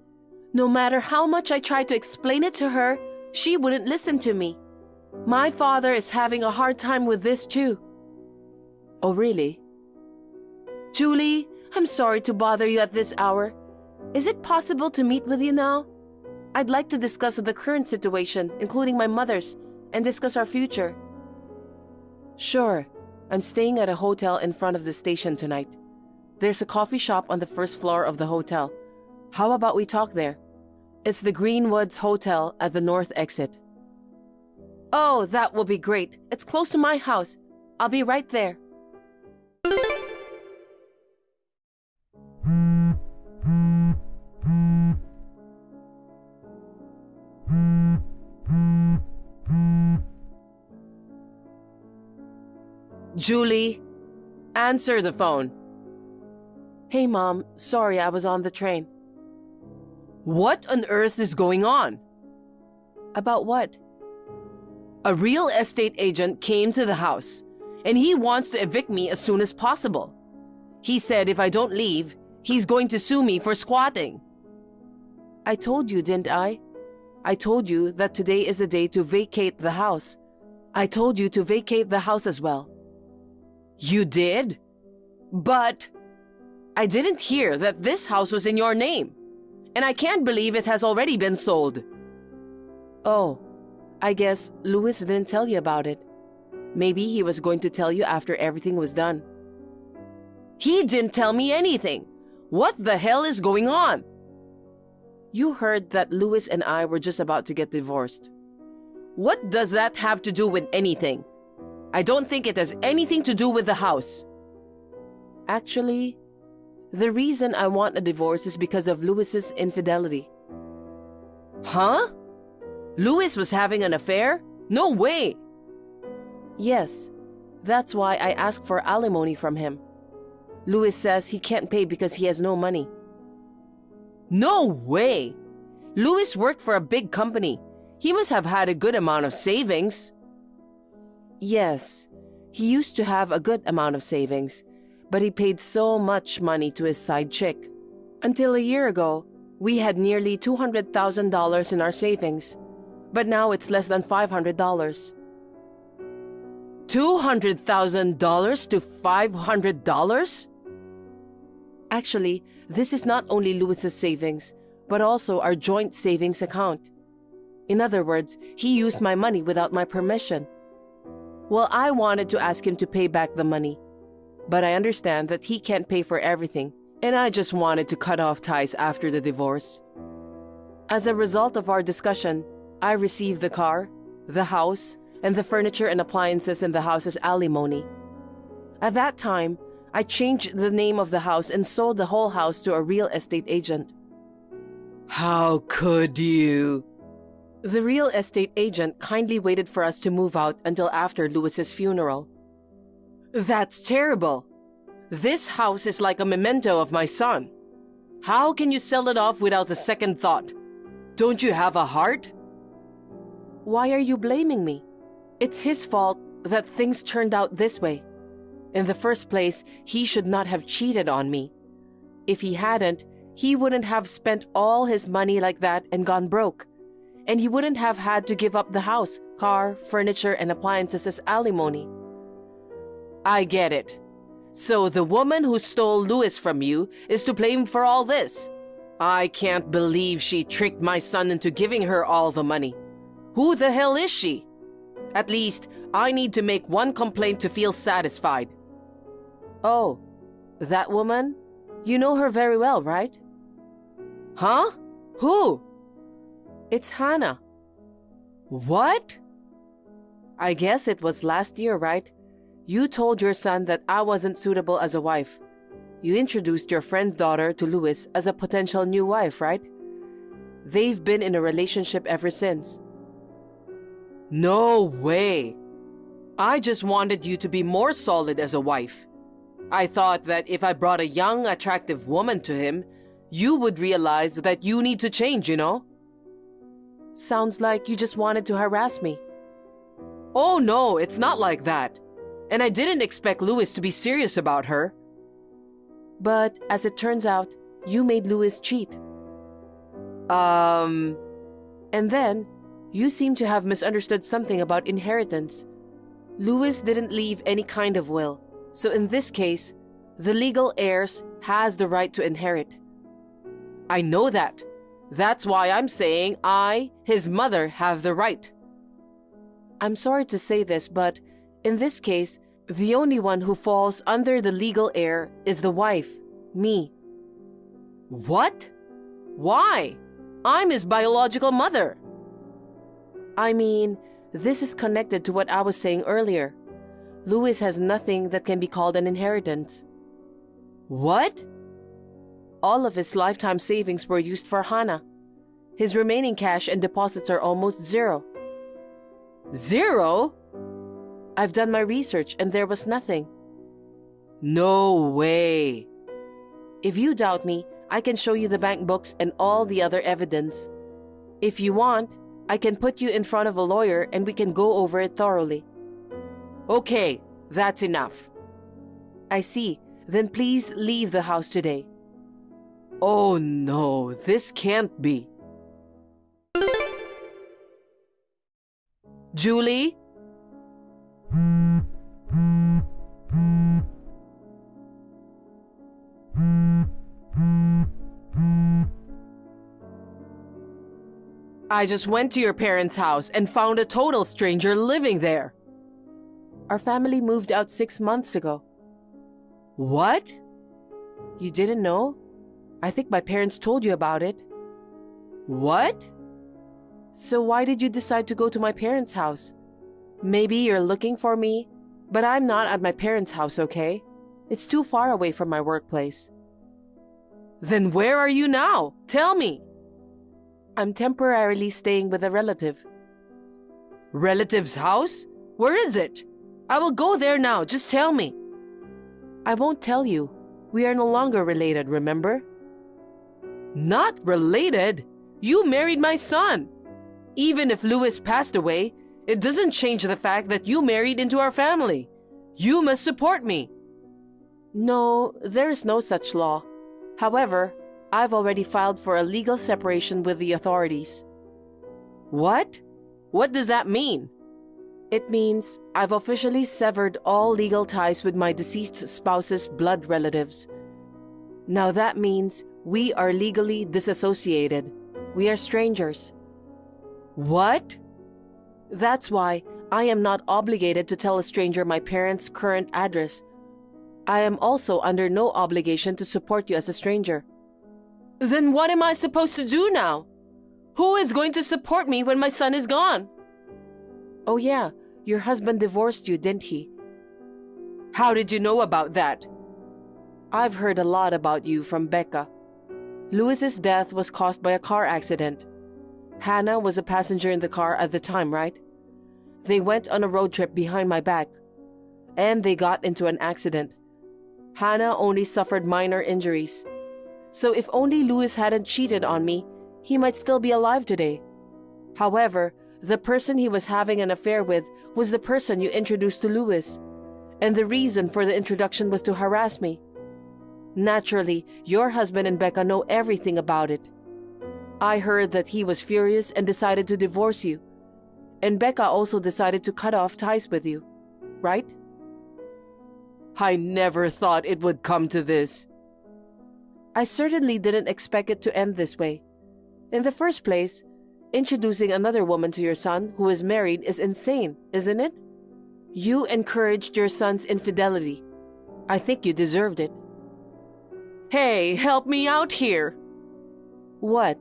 No matter how much I tried to explain it to her, she wouldn't listen to me. My father is having a hard time with this too. Oh, really? Julie, I'm sorry to bother you at this hour. Is it possible to meet with you now? I'd like to discuss the current situation, including my mother's, and discuss our future. Sure. I'm staying at a hotel in front of the station tonight. There's a coffee shop on the first floor of the hotel. How about we talk there? It's the Greenwoods Hotel at the north exit. Oh, that will be great. It's close to my house. I'll be right there. Julie, answer the phone. Hey, Mom. Sorry, I was on the train. What on earth is going on? About what? A real estate agent came to the house, and he wants to evict me as soon as possible. He said if I don't leave, he's going to sue me for squatting. I told you, didn't I? I told you that today is the day to vacate the house. I told you to vacate the house as well. You did? But I didn't hear that this house was in your name, and I can't believe it has already been sold. Oh, I guess Louis didn't tell you about it. Maybe he was going to tell you after everything was done. He didn't tell me anything. What the hell is going on? You heard that Louis and I were just about to get divorced. What does that have to do with anything? I don't think it has anything to do with the house. Actually, the reason I want a divorce is because of Louis's infidelity. Huh? Louis was having an affair? No way! Yes, that's why I asked for alimony from him. Louis says he can't pay because he has no money. No way! Louis worked for a big company. He must have had a good amount of savings. Yes, he used to have a good amount of savings, but he paid so much money to his side chick. Until a year ago, we had nearly $200,000 in our savings, but now it's less than $500. $200,000 to $500? Actually, this is not only Louis's savings, but also our joint savings account. In other words, he used my money without my permission. Well, I wanted to ask him to pay back the money, but I understand that he can't pay for everything, and I just wanted to cut off ties after the divorce. As a result of our discussion, I received the car, the house, and the furniture and appliances in the house as alimony. At that time, I changed the name of the house and sold the whole house to a real estate agent.
How could you?
The real estate agent kindly waited for us to move out until after Louis's funeral.
That's terrible. This house is like a memento of my son. How can you sell it off without a second thought? Don't you have a heart?
Why are you blaming me? It's his fault that things turned out this way. In the first place, he should not have cheated on me. If he hadn't, he wouldn't have spent all his money like that and gone broke. And he wouldn't have had to give up the house, car, furniture, and appliances as alimony.
I get it. So the woman who stole Louis from you is to blame for all this. I can't believe she tricked my son into giving her all the money. Who the hell is she? At least, I need to make one complaint to feel satisfied.
Oh, that woman? You know her very well, right?
Huh? Who?
It's Hannah.
What?
I guess it was last year, right? You told your son that I wasn't suitable as a wife. You introduced your friend's daughter to Louis as a potential new wife, right? They've been in a relationship ever since.
No way. I just wanted you to be more solid as a wife. I thought that if I brought a young, attractive woman to him, you would realize that you need to change, you know?
Sounds like you just wanted to harass me.
Oh no, it's not like that. And I didn't expect Louis to be serious about her.
But as it turns out, you made Louis cheat. And then, you seem to have misunderstood something about inheritance. Louis didn't leave any kind of will, so in this case, the legal heirs has the right to inherit.
I know that. That's why I'm saying I, his mother, have the right.
I'm sorry to say this, but in this case, the only one who falls under the legal heir is the wife, me.
What? Why? I'm his biological mother.
I mean, this is connected to what I was saying earlier. Louis has nothing that can be called an inheritance.
What?
All of his lifetime savings were used for Hannah. His remaining cash and deposits are almost zero.
Zero?
I've done my research and there was nothing.
No way.
If you doubt me, I can show you the bank books and all the other evidence. If you want, I can put you in front of a lawyer and we can go over it thoroughly.
Okay, that's enough.
I see. Then please leave the house today.
Oh no, this can't be. Julie? I just went to your parents' house and found a total stranger living there.
Our family moved out 6 months ago.
What?
You didn't know? I think my parents told you about it.
What?
So why did you decide to go to my parents' house? Maybe you're looking for me, but I'm not at my parents' house, okay? It's too far away from my workplace.
Then where are you now? Tell me.
I'm temporarily staying with a relative.
Relative's house? Where is it? I will go there now. Just tell me.
I won't tell you. We are no longer related, remember?
Not related? You married my son. Even if Louis passed away, it doesn't change the fact that you married into our family. You must support me.
No, there is no such law. However, I've already filed for a legal separation with the authorities.
What? What does that mean?
It means I've officially severed all legal ties with my deceased spouse's blood relatives. Now that means we are legally disassociated. We are strangers.
What?
That's why I am not obligated to tell a stranger my parents' current address. I am also under no obligation to support you as a stranger.
Then what am I supposed to do now? Who is going to support me when my son is gone?
Oh yeah, your husband divorced you, didn't he?
How did you know about that?
I've heard a lot about you from Becca. Louis's death was caused by a car accident. Hannah was a passenger in the car at the time, right? They went on a road trip behind my back, and they got into an accident. Hannah only suffered minor injuries. So if only Louis hadn't cheated on me, he might still be alive today. However, the person he was having an affair with was the person you introduced to Louis, and the reason for the introduction was to harass me. Naturally, your husband and Becca know everything about it. I heard that he was furious and decided to divorce you, and Becca also decided to cut off ties with you, right?
I never thought it would come to this.
I certainly didn't expect it to end this way. In the first place, introducing another woman to your son who is married is insane, isn't it? You encouraged your son's infidelity. I think you deserved it.
Hey, help me out here.
What?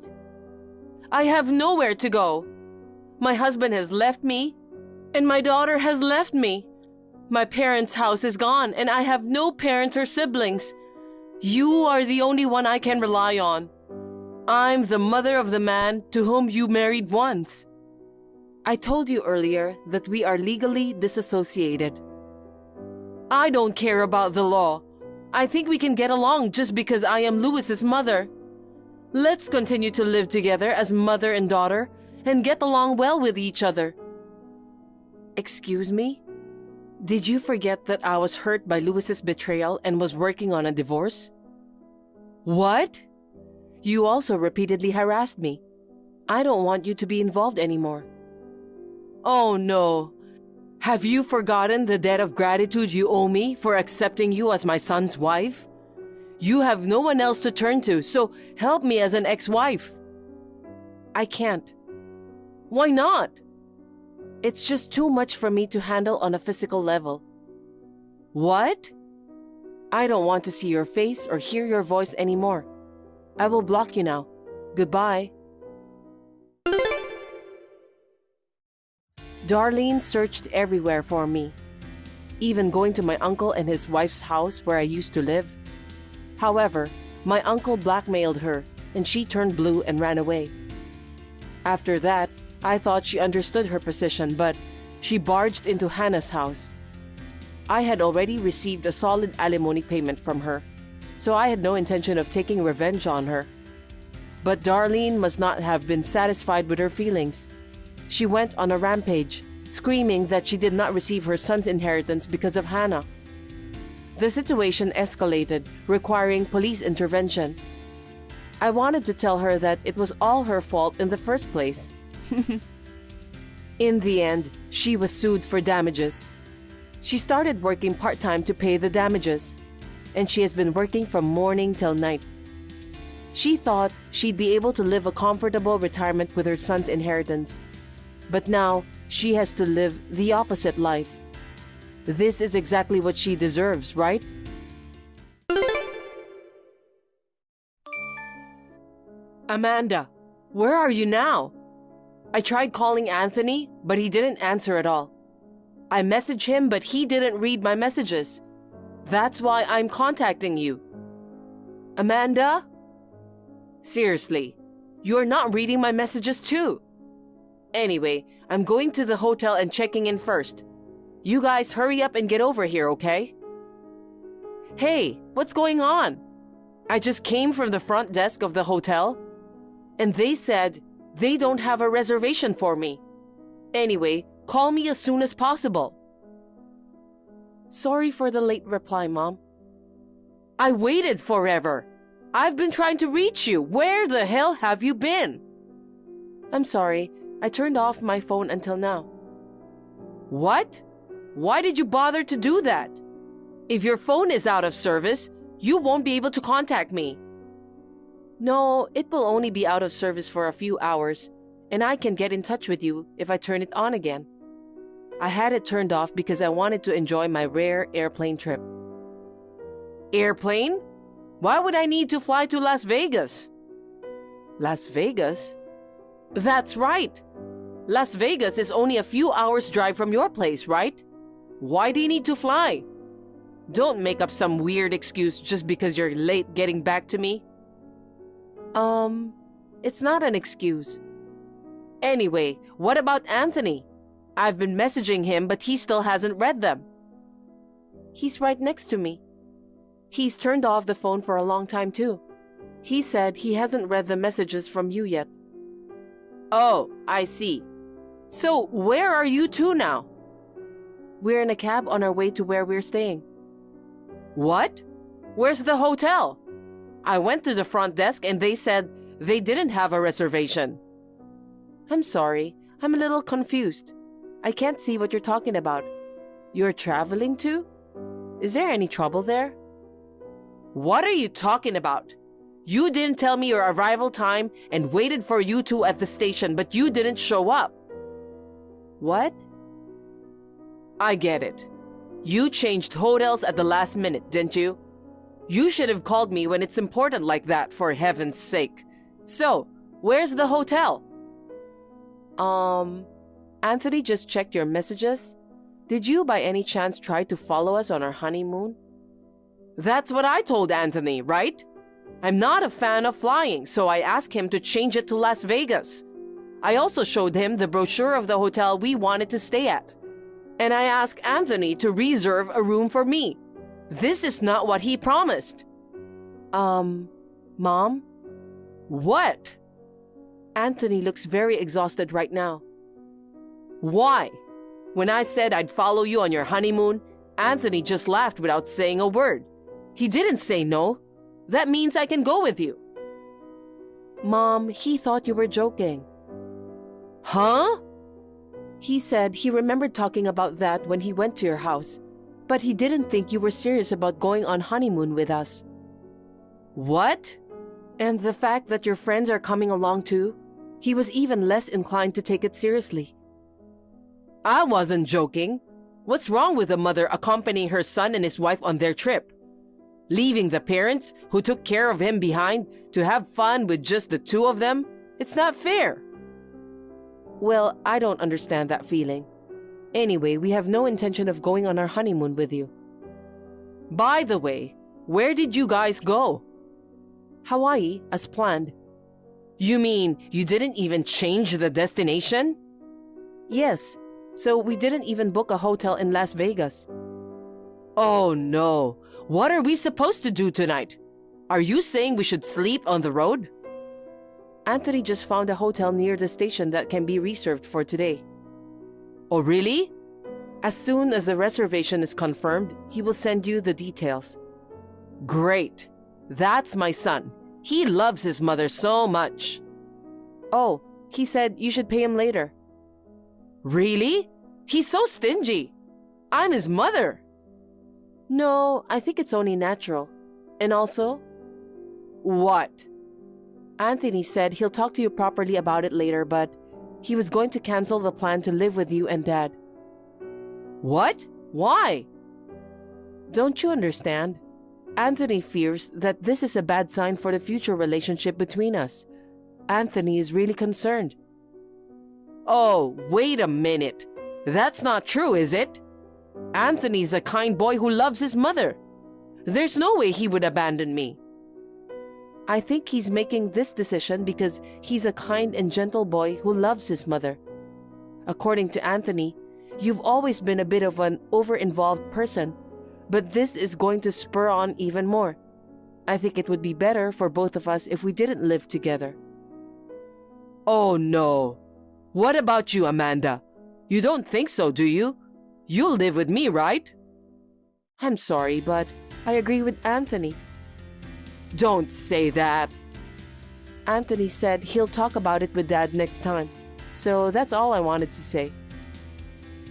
I have nowhere to go. My husband has left me, and my daughter has left me. My parents' house is gone, and I have no parents or siblings. You are the only one I can rely on. I'm the mother of the man to whom you married once.
I told you earlier that we are legally disassociated.
I don't care about the law. I think we can get along just because I am Louis's mother. Let's continue to live together as mother and daughter and get along well with each other.
Excuse me? Did you forget that I was hurt by Louis's betrayal and was working on a divorce?
What?
You also repeatedly harassed me. I don't want you to be involved anymore.
Oh no. Have you forgotten the debt of gratitude you owe me for accepting you as my son's wife? You have no one else to turn to, so help me as an ex-wife.
I can't.
Why not?
It's just too much for me to handle on a physical level.
What?
I don't want to see your face or hear your voice anymore. I will block you now. Goodbye. Darlene searched everywhere for me, even going to my uncle and his wife's house where I used to live. However, my uncle blackmailed her and she turned blue and ran away. After that, I thought she understood her position, but she barged into Hannah's house. I had already received a solid alimony payment from her, so I had no intention of taking revenge on her. But Darlene must not have been satisfied with her feelings. She went on a rampage, screaming that she did not receive her son's inheritance because of Hannah. The situation escalated, requiring police intervention. I wanted to tell her that it was all her fault in the first place. In the end, she was sued for damages. She started working part-time to pay the damages, and she has been working from morning till night. She thought she'd be able to live a comfortable retirement with her son's inheritance. But now, she has to live the opposite life. This is exactly what she deserves, right?
Amanda, where are you now? I tried calling Anthony, but he didn't answer at all. I messaged him, but he didn't read my messages. That's why I'm contacting you. Amanda? Seriously, you're not reading my messages too. Anyway, I'm going to the hotel and checking in first. You guys hurry up and get over here, okay? Hey, what's going on? I just came from the front desk of the hotel, and they said they don't have a reservation for me. Anyway, call me as soon as possible.
Sorry for the late reply, Mom. I waited forever. I've been trying to reach you. Where the hell have you been? I'm sorry. I turned off my phone until now. What? Why did you bother to do that? If your phone is out of service, you won't be able to contact me. No, it will only be out of service for a few hours, and I can get in touch with you if I turn it on again. I had it turned off because I wanted to enjoy my rare airplane trip. Airplane? Why would I need to fly to Las Vegas? Las Vegas? That's right. Las Vegas is only a few hours' drive from your place, right? Why do you need to fly? Don't make up some weird excuse just because you're late getting back to me. It's not an excuse. Anyway, what about Anthony? I've been messaging him, but he still hasn't read them. He's right next to me. He's turned off the phone for a long time too. He said he hasn't read the messages from you yet. Oh, I see. So, where are you two now? We're in a cab on our way to where we're staying. What? Where's the hotel? I went to the front desk and they said they didn't have a reservation. I'm sorry, I'm a little confused. I can't see what you're talking about. You're traveling too? Is there any trouble there? What are you talking about? You didn't tell me your arrival time and waited for you two at the station, but you didn't show up. What? I get it. You changed hotels at the last minute, didn't you? You should have called me when it's important like that, for heaven's sake. So, where's the hotel? Anthony just checked your messages. Did you by any chance try to follow us on our honeymoon? That's what I told Anthony, right? I'm not a fan of flying, so I asked him to change it to Las Vegas. I also showed him the brochure of the hotel we wanted to stay at. And I asked Anthony to reserve a room for me. This is not what he promised. Mom? What? Anthony looks very exhausted right now. Why? When I said I'd follow you on your honeymoon, Anthony just laughed without saying a word. He didn't say no. That means I can go with you. Mom, he thought you were joking. Huh? He said he remembered talking about that when he went to your house, but he didn't think you were serious about going on honeymoon with us. What? And the fact that your friends are coming along too, he was even less inclined to take it seriously. I wasn't joking. What's wrong with a mother accompanying her son and his wife on their trip? Leaving the parents who took care of him behind to have fun with just the two of them? It's not fair. Well, I don't understand that feeling. Anyway, we have no intention of going on our honeymoon with you. By the way, where did you guys go? Hawaii, as planned. You mean you didn't even change the destination? Yes, so we didn't even book a hotel in Las Vegas. Oh no, what are we supposed to do tonight? Are you saying we should sleep on the road? Anthony just found a hotel near the station that can be reserved for today. Oh really? As soon as the reservation is confirmed, he will send you the details. Great. That's my son. He loves his mother so much. Oh, he said you should pay him later. Really? He's so stingy. I'm his mother. No, I think it's only natural. And also... What? Anthony said he'll talk to you properly about it later, but he was going to cancel the plan to live with you and Dad. What? Why? Don't you understand? Anthony fears that this is a bad sign for the future relationship between us. Anthony is really concerned. Oh, wait a minute. That's not true, is it? Anthony's a kind boy who loves his mother. There's no way he would abandon me. I think he's making this decision because he's a kind and gentle boy who loves his mother. According to Anthony, you've always been a bit of an over-involved person, but this is going to spur on even more. I think it would be better for both of us if we didn't live together. Oh no. What about you, Amanda? You don't think so, do you? You'll live with me, right? I'm sorry, but I agree with Anthony. Don't say that. Anthony said he'll talk about it with Dad next time. So that's all I wanted to say.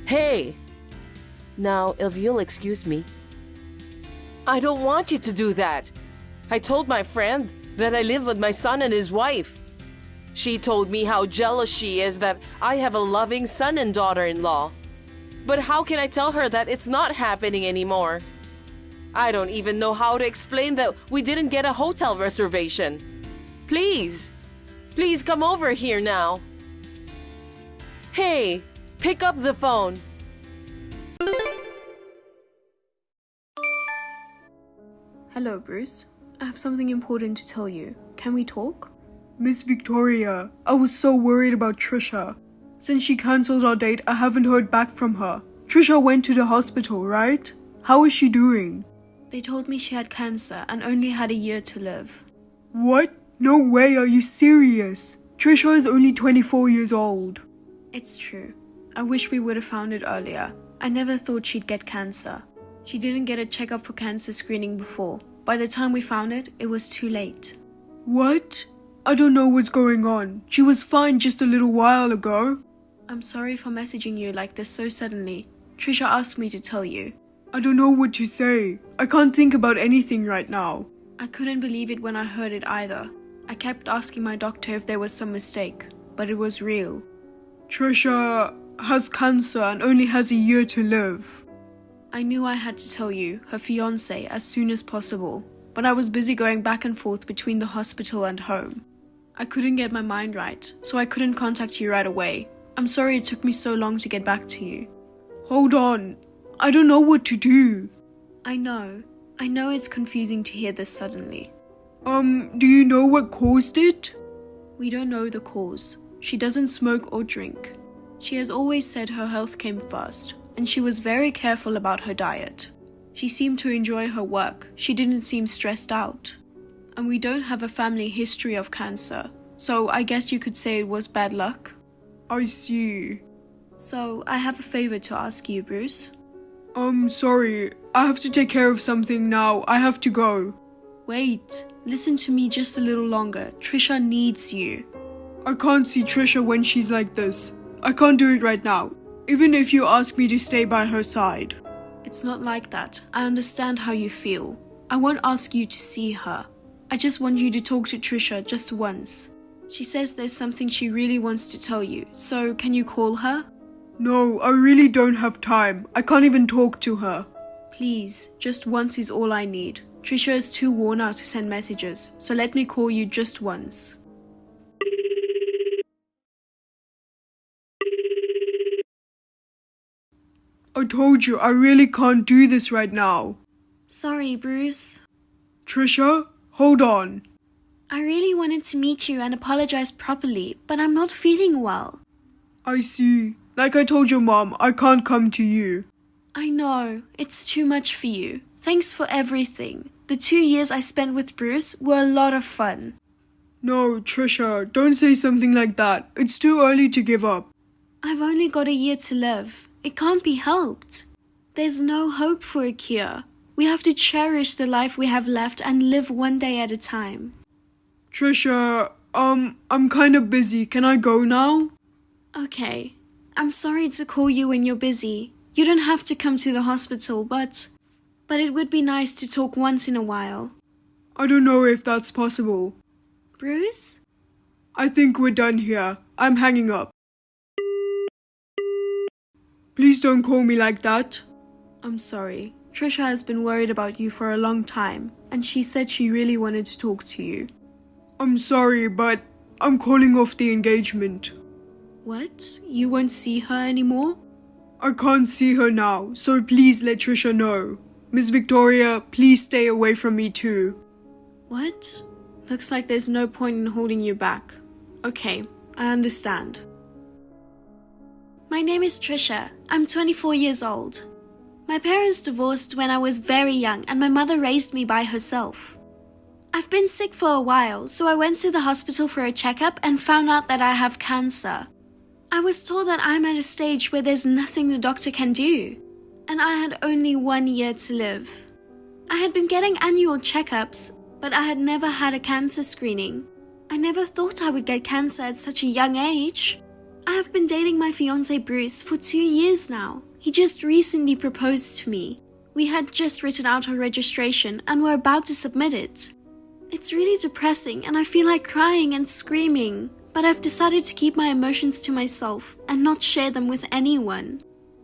Hey! Now, if you'll excuse me. I don't want you to do that. I told my friend that I live with my son and his wife. She told me how jealous she is that I have a loving son and daughter-in-law. But how can I tell her that it's not happening anymore? I don't even know how to explain that we didn't get a hotel reservation. Please come over here now. Hey, pick up the phone.
Hello, Bruce. I have something important to tell you. Can we talk?
Miss Victoria, I was so worried about Trisha. Since she cancelled our date, I haven't heard back from her. Trisha went to the hospital, right? How is she doing?
They told me she had cancer and only had a year to live.
What? No way, are you serious? Trisha is only 24 years old.
It's true. I wish we would have found it earlier. I never thought she'd get cancer. She didn't get a checkup for cancer screening before. By the time we found it, it was too late.
What? I don't know what's going on. She was fine just a little while ago.
I'm sorry for messaging you like this so suddenly. Trisha asked me to tell you.
I don't know what to say. I can't think about anything right now.
I couldn't believe it when I heard it either. I kept asking my doctor if there was some mistake, but it was real.
Trisha has cancer and only has a year to live.
I knew I had to tell you, her fiancé, as soon as possible, but I was busy going back and forth between the hospital and home. I couldn't get my mind right, so I couldn't contact you right away. I'm sorry it took me so long to get back to you.
Hold on. I don't know what to do.
I know it's confusing to hear this suddenly.
Do you know what caused it?
We don't know the cause. She doesn't smoke or drink. She has always said her health came first, and she was very careful about her diet. She seemed to enjoy her work. She didn't seem stressed out. And we don't have a family history of cancer, so I guess you could say it was bad luck.
I see.
So, I have a favor to ask you, Bruce.
Sorry. I have to take care of something now. I have to go.
Wait. Listen to me just a little longer. Trisha needs you.
I can't see Trisha when she's like this. I can't do it right now, even if you ask me to stay by her side.
It's not like that. I understand how you feel. I won't ask you to see her. I just want you to talk to Trisha just once. She says there's something she really wants to tell you, so can you call her?
No, I really don't have time. I can't even talk to her.
Please, just once is all I need. Trisha is too worn out to send messages, so let me call you just once.
I told you, I really can't do this right now.
Sorry, Bruce.
Trisha, hold on.
I really wanted to meet you and apologize properly, but I'm not feeling well.
I see. Like I told your mom, I can't come to you.
I know, it's too much for you. Thanks for everything. The 2 years I spent with Bruce were a lot of fun.
No, Trisha, don't say something like that. It's too early to give up.
I've only got a year to live. It can't be helped. There's no hope for a cure. We have to cherish the life we have left and live one day at a time.
Trisha, I'm kind of busy. Can I go now?
Okay. I'm sorry to call you when you're busy. You don't have to come to the hospital, but it would be nice to talk once in a while.
I don't know if that's possible.
Bruce?
I think we're done here. I'm hanging up. Please don't call me like that.
I'm sorry. Trisha has been worried about you for a long time, and she said she really wanted to talk to you.
I'm sorry, but I'm calling off the engagement.
What? You won't see her anymore?
I can't see her now, so please let Trisha know. Miss Victoria, please stay away from me too.
What? Looks like there's no point in holding you back. Okay, I understand. My name is Trisha. I'm 24 years old. My parents divorced when I was very young and my mother raised me by herself. I've been sick for a while, so I went to the hospital for a checkup and found out that I have cancer. I was told that I'm at a stage where there's nothing the doctor can do, and I had only 1 year to live. I had been getting annual checkups, but I had never had a cancer screening. I never thought I would get cancer at such a young age. I have been dating my fiancé Bruce for 2 years now. He just recently proposed to me. We had just written out our registration and were about to submit it. It's really depressing and I feel like crying and screaming, but I've decided to keep my emotions to myself and not share them with anyone.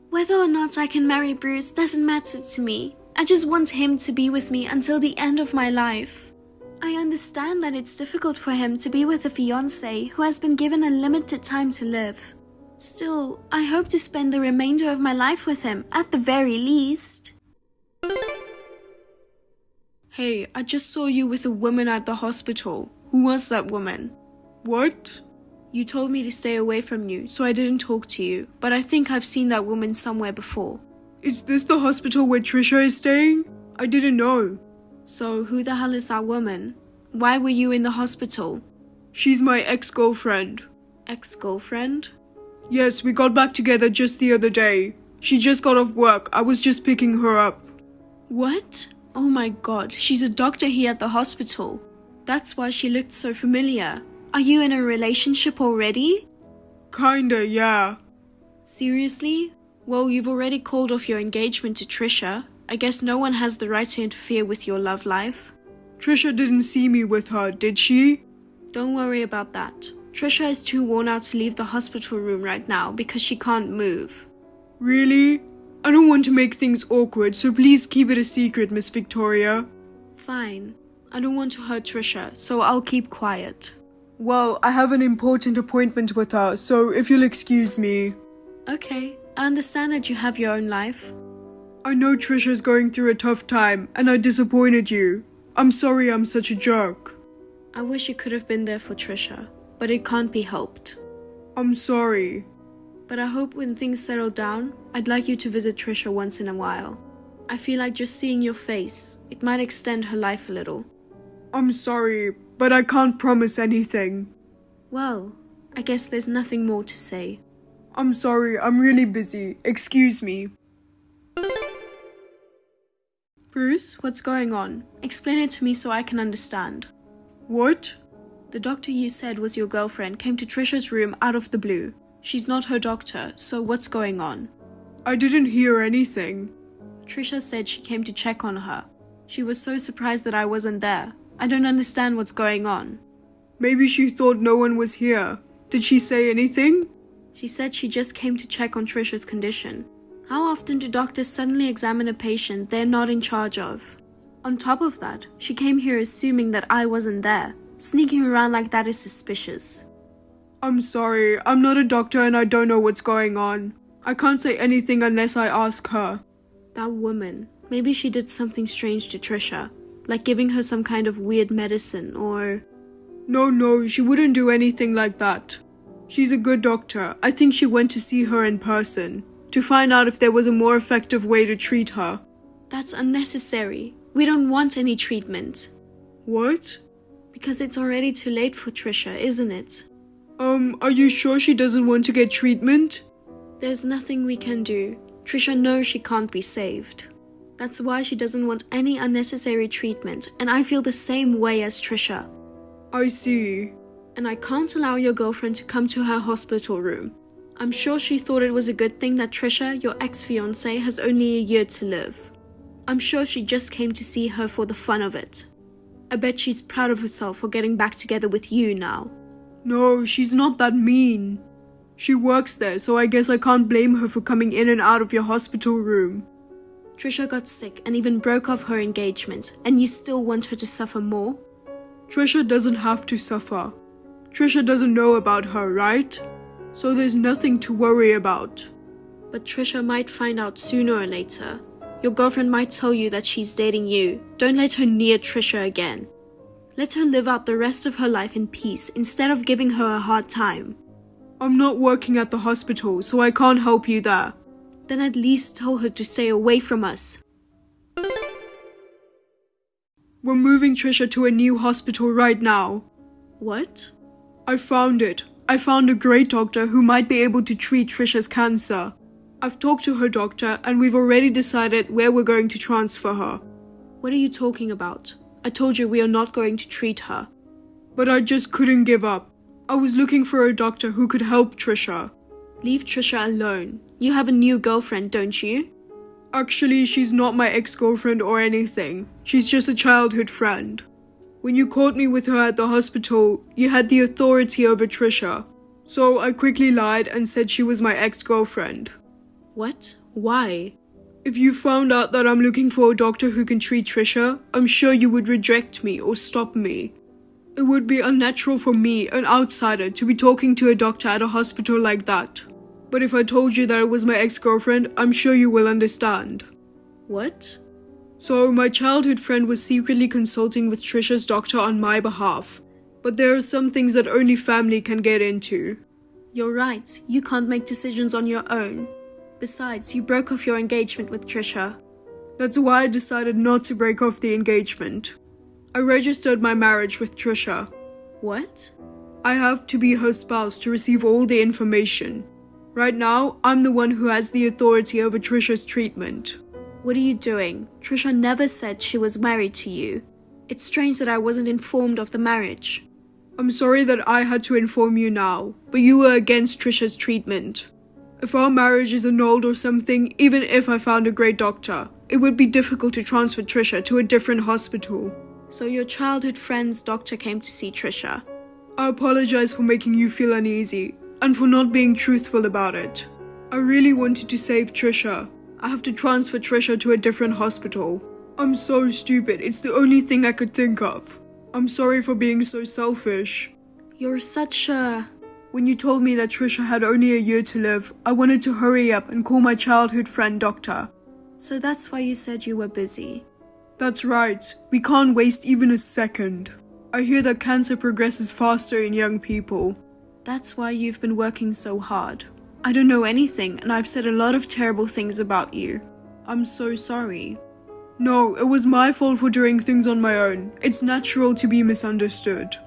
Whether or not I can marry Bruce doesn't matter to me. I just want him to be with me until the end of my life. I understand that it's difficult for him to be with a fiancé who has been given a limited time to live. Still, I hope to spend the remainder of my life with him, at the very least.
Hey, I just saw you with a woman at the hospital. Who was that woman? What?
You told me to stay away from you, so I didn't talk to you, but I think I've seen that woman somewhere before.
Is this the hospital where Trisha is staying? I didn't know.
So, who the hell is that woman? Why were you in the hospital?
She's my ex-girlfriend.
Ex-girlfriend?
Yes, we got back together just the other day. She just got off work. I was just picking her up.
What? Oh my god, she's a doctor here at the hospital. That's why she looked so familiar. Are you in a relationship already?
Kinda, yeah.
Seriously? Well, you've already called off your engagement to Trisha. I guess no one has the right to interfere with your love life.
Trisha didn't see me with her, did she?
Don't worry about that. Trisha is too worn out to leave the hospital room right now because she can't move.
Really? I don't want to make things awkward, so please keep it a secret, Miss Victoria.
Fine. I don't want to hurt Trisha, so I'll keep quiet.
Well, I have an important appointment with her, so if you'll excuse me.
Okay, I understand that you have your own life.
I know Trisha's going through a tough time, and I disappointed you. I'm sorry I'm such a jerk.
I wish you could have been there for Trisha, but it can't be helped.
I'm sorry.
But I hope when things settle down, I'd like you to visit Trisha once in a while. I feel like just seeing your face, it might extend her life a little.
I'm sorry, but I can't promise anything.
Well, I guess there's nothing more to say.
I'm sorry, I'm really busy. Excuse me.
Bruce, what's going on? Explain it to me so I can understand.
What?
The doctor you said was your girlfriend came to Trisha's room out of the blue. She's not her doctor, so what's going on?
I didn't hear anything.
Trisha said she came to check on her. She was so surprised that I wasn't there. I don't understand what's going on.
Maybe she thought no one was here. Did she say anything?
She said she just came to check on Trisha's condition. How often do doctors suddenly examine a patient they're not in charge of? On top of that, she came here assuming that I wasn't there. Sneaking around like that is suspicious.
I'm sorry, I'm not a doctor and I don't know what's going on. I can't say anything unless I ask her.
That woman, maybe she did something strange to Trisha, like giving her some kind of weird medicine or...
No, she wouldn't do anything like that. She's a good doctor. I think she went to see her in person, to find out if there was a more effective way to treat her.
That's unnecessary. We don't want any treatment.
What?
Because it's already too late for Trisha, isn't it?
Are you sure she doesn't want to get treatment?
There's nothing we can do. Trisha knows she can't be saved. That's why she doesn't want any unnecessary treatment, and I feel the same way as Trisha.
I see.
And I can't allow your girlfriend to come to her hospital room. I'm sure she thought it was a good thing that Trisha, your ex-fiancé, has only a year to live. I'm sure she just came to see her for the fun of it. I bet she's proud of herself for getting back together with you now.
No, she's not that mean. She works there, so I guess I can't blame her for coming in and out of your hospital room.
Trisha got sick and even broke off her engagement, and you still want her to suffer more?
Trisha doesn't have to suffer. Trisha doesn't know about her, right? So there's nothing to worry about.
But Trisha might find out sooner or later. Your girlfriend might tell you that she's dating you. Don't let her near Trisha again. Let her live out the rest of her life in peace instead of giving her a hard time.
I'm not working at the hospital, so I can't help you there.
Then at least tell her to stay away from us.
We're moving Trisha to a new hospital right now.
What?
I found it. I found a great doctor who might be able to treat Trisha's cancer. I've talked to her doctor and we've already decided where we're going to transfer her.
What are you talking about? I told you we are not going to treat her.
But I just couldn't give up. I was looking for a doctor who could help Trisha.
Leave Trisha alone. You have a new girlfriend, don't you?
Actually, she's not my ex-girlfriend or anything. She's just a childhood friend. When you caught me with her at the hospital, you had the authority over Trisha. So I quickly lied and said she was my ex-girlfriend.
What? Why?
If you found out that I'm looking for a doctor who can treat Trisha, I'm sure you would reject me or stop me. It would be unnatural for me, an outsider, to be talking to a doctor at a hospital like that. But if I told you that it was my ex-girlfriend, I'm sure you will understand.
What?
So, my childhood friend was secretly consulting with Trisha's doctor on my behalf. But there are some things that only family can get into.
You're right. You can't make decisions on your own. Besides, you broke off your engagement with Trisha.
That's why I decided not to break off the engagement. I registered my marriage with Trisha.
What?
I have to be her spouse to receive all the information. Right now, I'm the one who has the authority over Trisha's treatment.
What are you doing? Trisha never said she was married to you. It's strange that I wasn't informed of the marriage.
I'm sorry that I had to inform you now, but you were against Trisha's treatment. If our marriage is annulled or something, even if I found a great doctor, it would be difficult to transfer Trisha to a different hospital.
So your childhood friend's doctor came to see Trisha.
I apologize for making you feel uneasy, and for not being truthful about it. I really wanted to save Trisha. I have to transfer Trisha to a different hospital. I'm so stupid, it's the only thing I could think of. I'm sorry for being so selfish.
You're such a...
When you told me that Trisha had only a year to live, I wanted to hurry up and call my childhood friend doctor.
So that's why you said you were busy.
That's right. We can't waste even a second. I hear that cancer progresses faster in young people.
That's why you've been working so hard. I don't know anything, and I've said a lot of terrible things about you. I'm so sorry.
No, it was my fault for doing things on my own. It's natural to be misunderstood.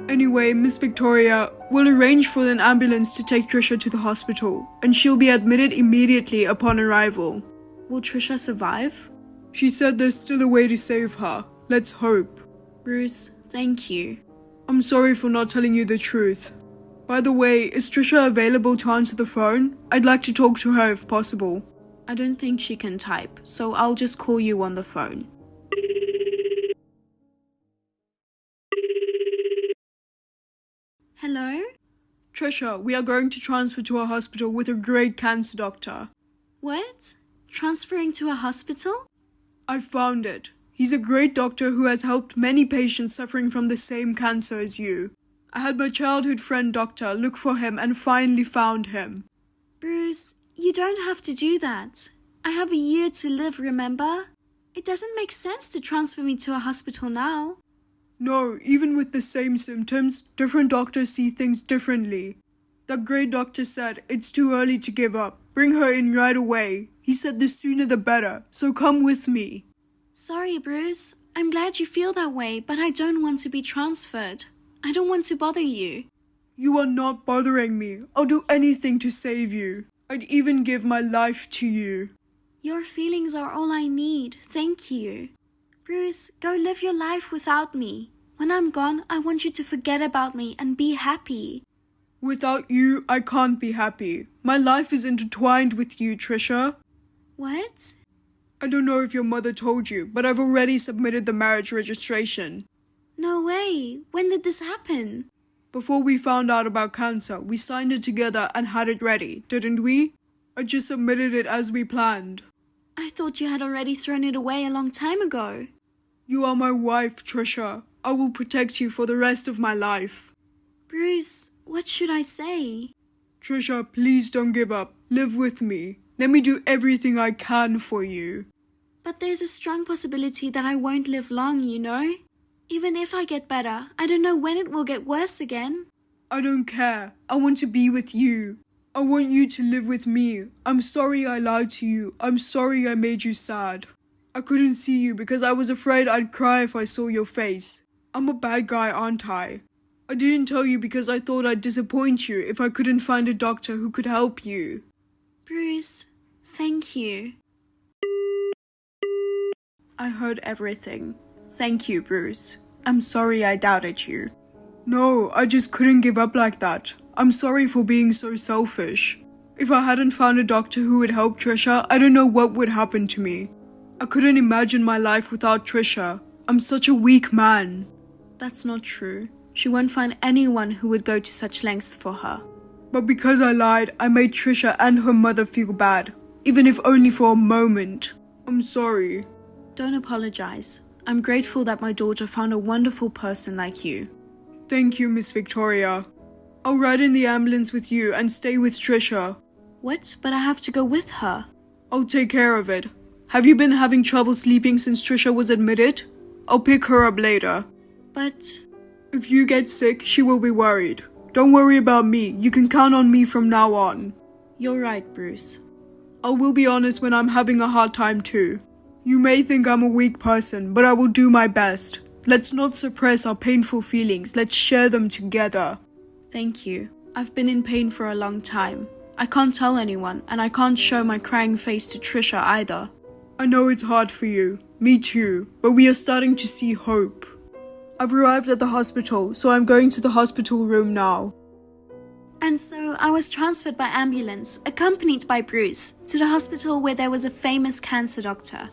Anyway, Miss Victoria, we'll arrange for an ambulance to take Trisha to the hospital, and she'll be admitted immediately upon arrival.
Will Trisha survive?
She said there's still a way to save her. Let's hope.
Bruce, thank you.
I'm sorry for not telling you the truth. By the way, is Trisha available to answer the phone? I'd like to talk to her if possible.
I don't think she can type, so I'll just call you on the phone. Hello?
Trisha, we are going to transfer to a hospital with a great cancer doctor.
What? Transferring to a hospital?
I found it. He's a great doctor who has helped many patients suffering from the same cancer as you. I had my childhood friend doctor look for him and finally found him.
Bruce, you don't have to do that. I have a year to live, remember? It doesn't make sense to transfer me to a hospital now.
No, even with the same symptoms, different doctors see things differently. The great doctor said it's too early to give up. Bring her in right away. He said the sooner the better, so come with me.
Sorry, Bruce. I'm glad you feel that way, but I don't want to be transferred. I don't want to bother you.
You are not bothering me. I'll do anything to save you. I'd even give my life to you.
Your feelings are all I need. Thank you. Bruce, go live your life without me. When I'm gone, I want you to forget about me and be happy.
Without you, I can't be happy. My life is intertwined with you, Trisha.
What?
I don't know if your mother told you, but I've already submitted the marriage registration.
No way. When did this happen?
Before we found out about cancer, we signed it together and had it ready, didn't we? I just submitted it as we planned.
I thought you had already thrown it away a long time ago.
You are my wife, Trisha. I will protect you for the rest of my life.
Bruce, what should I say?
Trisha, please don't give up. Live with me. Let me do everything I can for you.
But there's a strong possibility that I won't live long, you know? Even if I get better, I don't know when it will get worse again.
I don't care. I want to be with you. I want you to live with me. I'm sorry I lied to you. I'm sorry I made you sad. I couldn't see you because I was afraid I'd cry if I saw your face. I'm a bad guy, aren't I? I didn't tell you because I thought I'd disappoint you if I couldn't find a doctor who could help you.
Bruce, thank you. I heard everything.
Thank you, Bruce. I'm sorry I doubted you. No, I just couldn't give up like that. I'm sorry for being so selfish. If I hadn't found a doctor who would help Trisha, I don't know what would happen to me. I couldn't imagine my life without Trisha. I'm such a weak man.
That's not true. She won't find anyone who would go to such lengths for her.
But because I lied, I made Trisha and her mother feel bad, even if only for a moment. I'm sorry.
Don't apologize. I'm grateful that my daughter found a wonderful person like you.
Thank you, Miss Victoria. I'll ride in the ambulance with you and stay with Trisha.
What? But I have to go with her.
I'll take care of it. Have you been having trouble sleeping since Trisha was admitted? I'll pick her up later.
But
if you get sick, she will be worried. Don't worry about me. You can count on me from now on.
You're right, Bruce.
I will be honest when I'm having a hard time too. You may think I'm a weak person, but I will do my best. Let's not suppress our painful feelings. Let's share them together.
Thank you. I've been in pain for a long time. I can't tell anyone, and I can't show my crying face to Trisha either.
I know it's hard for you. Me too. But we are starting to see hope. I've arrived at the hospital, so I'm going to the hospital room now.
And so I was transferred by ambulance, accompanied by Bruce, to the hospital where there was a famous cancer doctor.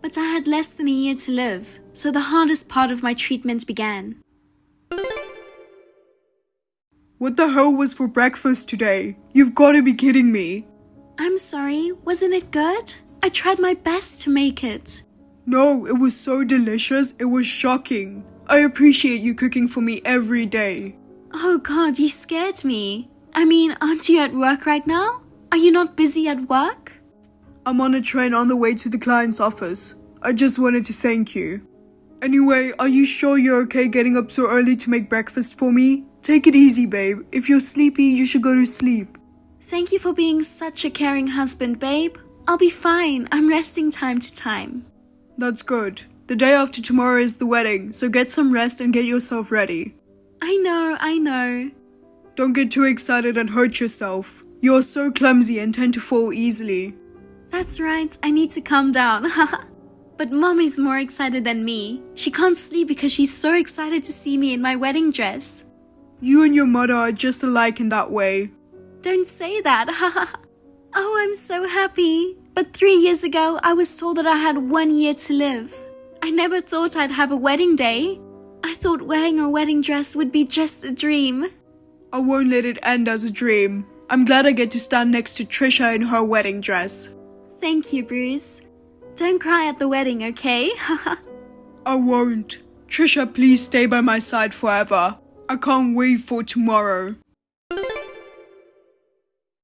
But I had less than a year to live, so the hardest part of my treatment began.
What the hell was for breakfast today? You've got to be kidding me.
I'm sorry, wasn't it good? I tried my best to make it.
No, it was so delicious, it was shocking. I appreciate you cooking for me every day.
Oh God, you scared me. I mean, aren't you at work right now? Are you not busy at work?
I'm on a train on the way to the client's office. I just wanted to thank you. Anyway, are you sure you're okay getting up so early to make breakfast for me? Take it easy, babe. If you're sleepy, you should go to sleep.
Thank you for being such a caring husband, babe. I'll be fine. I'm resting time to time.
That's good. The day after tomorrow is the wedding, so get some rest and get yourself ready.
I know.
Don't get too excited and hurt yourself. You're so clumsy and tend to fall easily.
That's right, I need to calm down. But Mom is more excited than me. She can't sleep because she's so excited to see me in my wedding dress.
You and your mother are just alike in that way.
Don't say that. Oh, I'm so happy. But 3 years ago, I was told that I had 1 year to live. I never thought I'd have a wedding day. I thought wearing a wedding dress would be just a dream.
I won't let it end as a dream. I'm glad I get to stand next to Trisha in her wedding dress.
Thank you, Bruce. Don't cry at the wedding, okay?
I won't. Trisha, please stay by my side forever. I can't wait for tomorrow.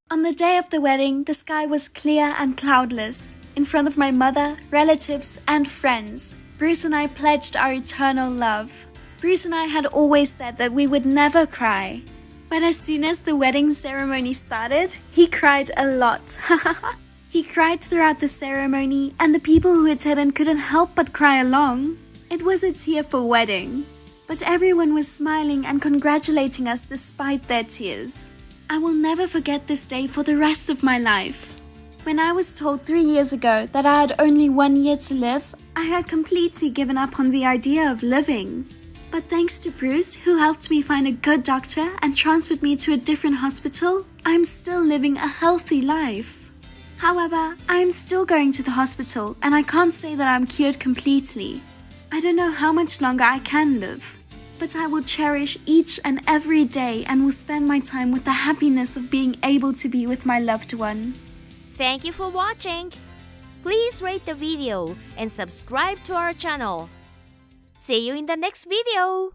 On the day of the wedding, the sky was clear and cloudless. In front of my mother, relatives, and friends, Bruce and I pledged our eternal love. Bruce and I had always said that we would never cry. But as soon as the wedding ceremony started, he cried a lot. He cried throughout the ceremony, and the people who attended couldn't help but cry along. It was a tearful wedding, but everyone was smiling and congratulating us despite their tears. I will never forget this day for the rest of my life. When I was told 3 years ago that I had only 1 year to live, I had completely given up on the idea of living. But thanks to Bruce, who helped me find a good doctor and transferred me to a different hospital, I'm still living a healthy life. However, I am still going to the hospital, and I can't say that I'm cured completely. I don't know how much longer I can live, but I will cherish each and every day and will spend my time with the happiness of being able to be with my loved one.
Thank you for watching. Please rate the video and subscribe to our channel. See you in the next video.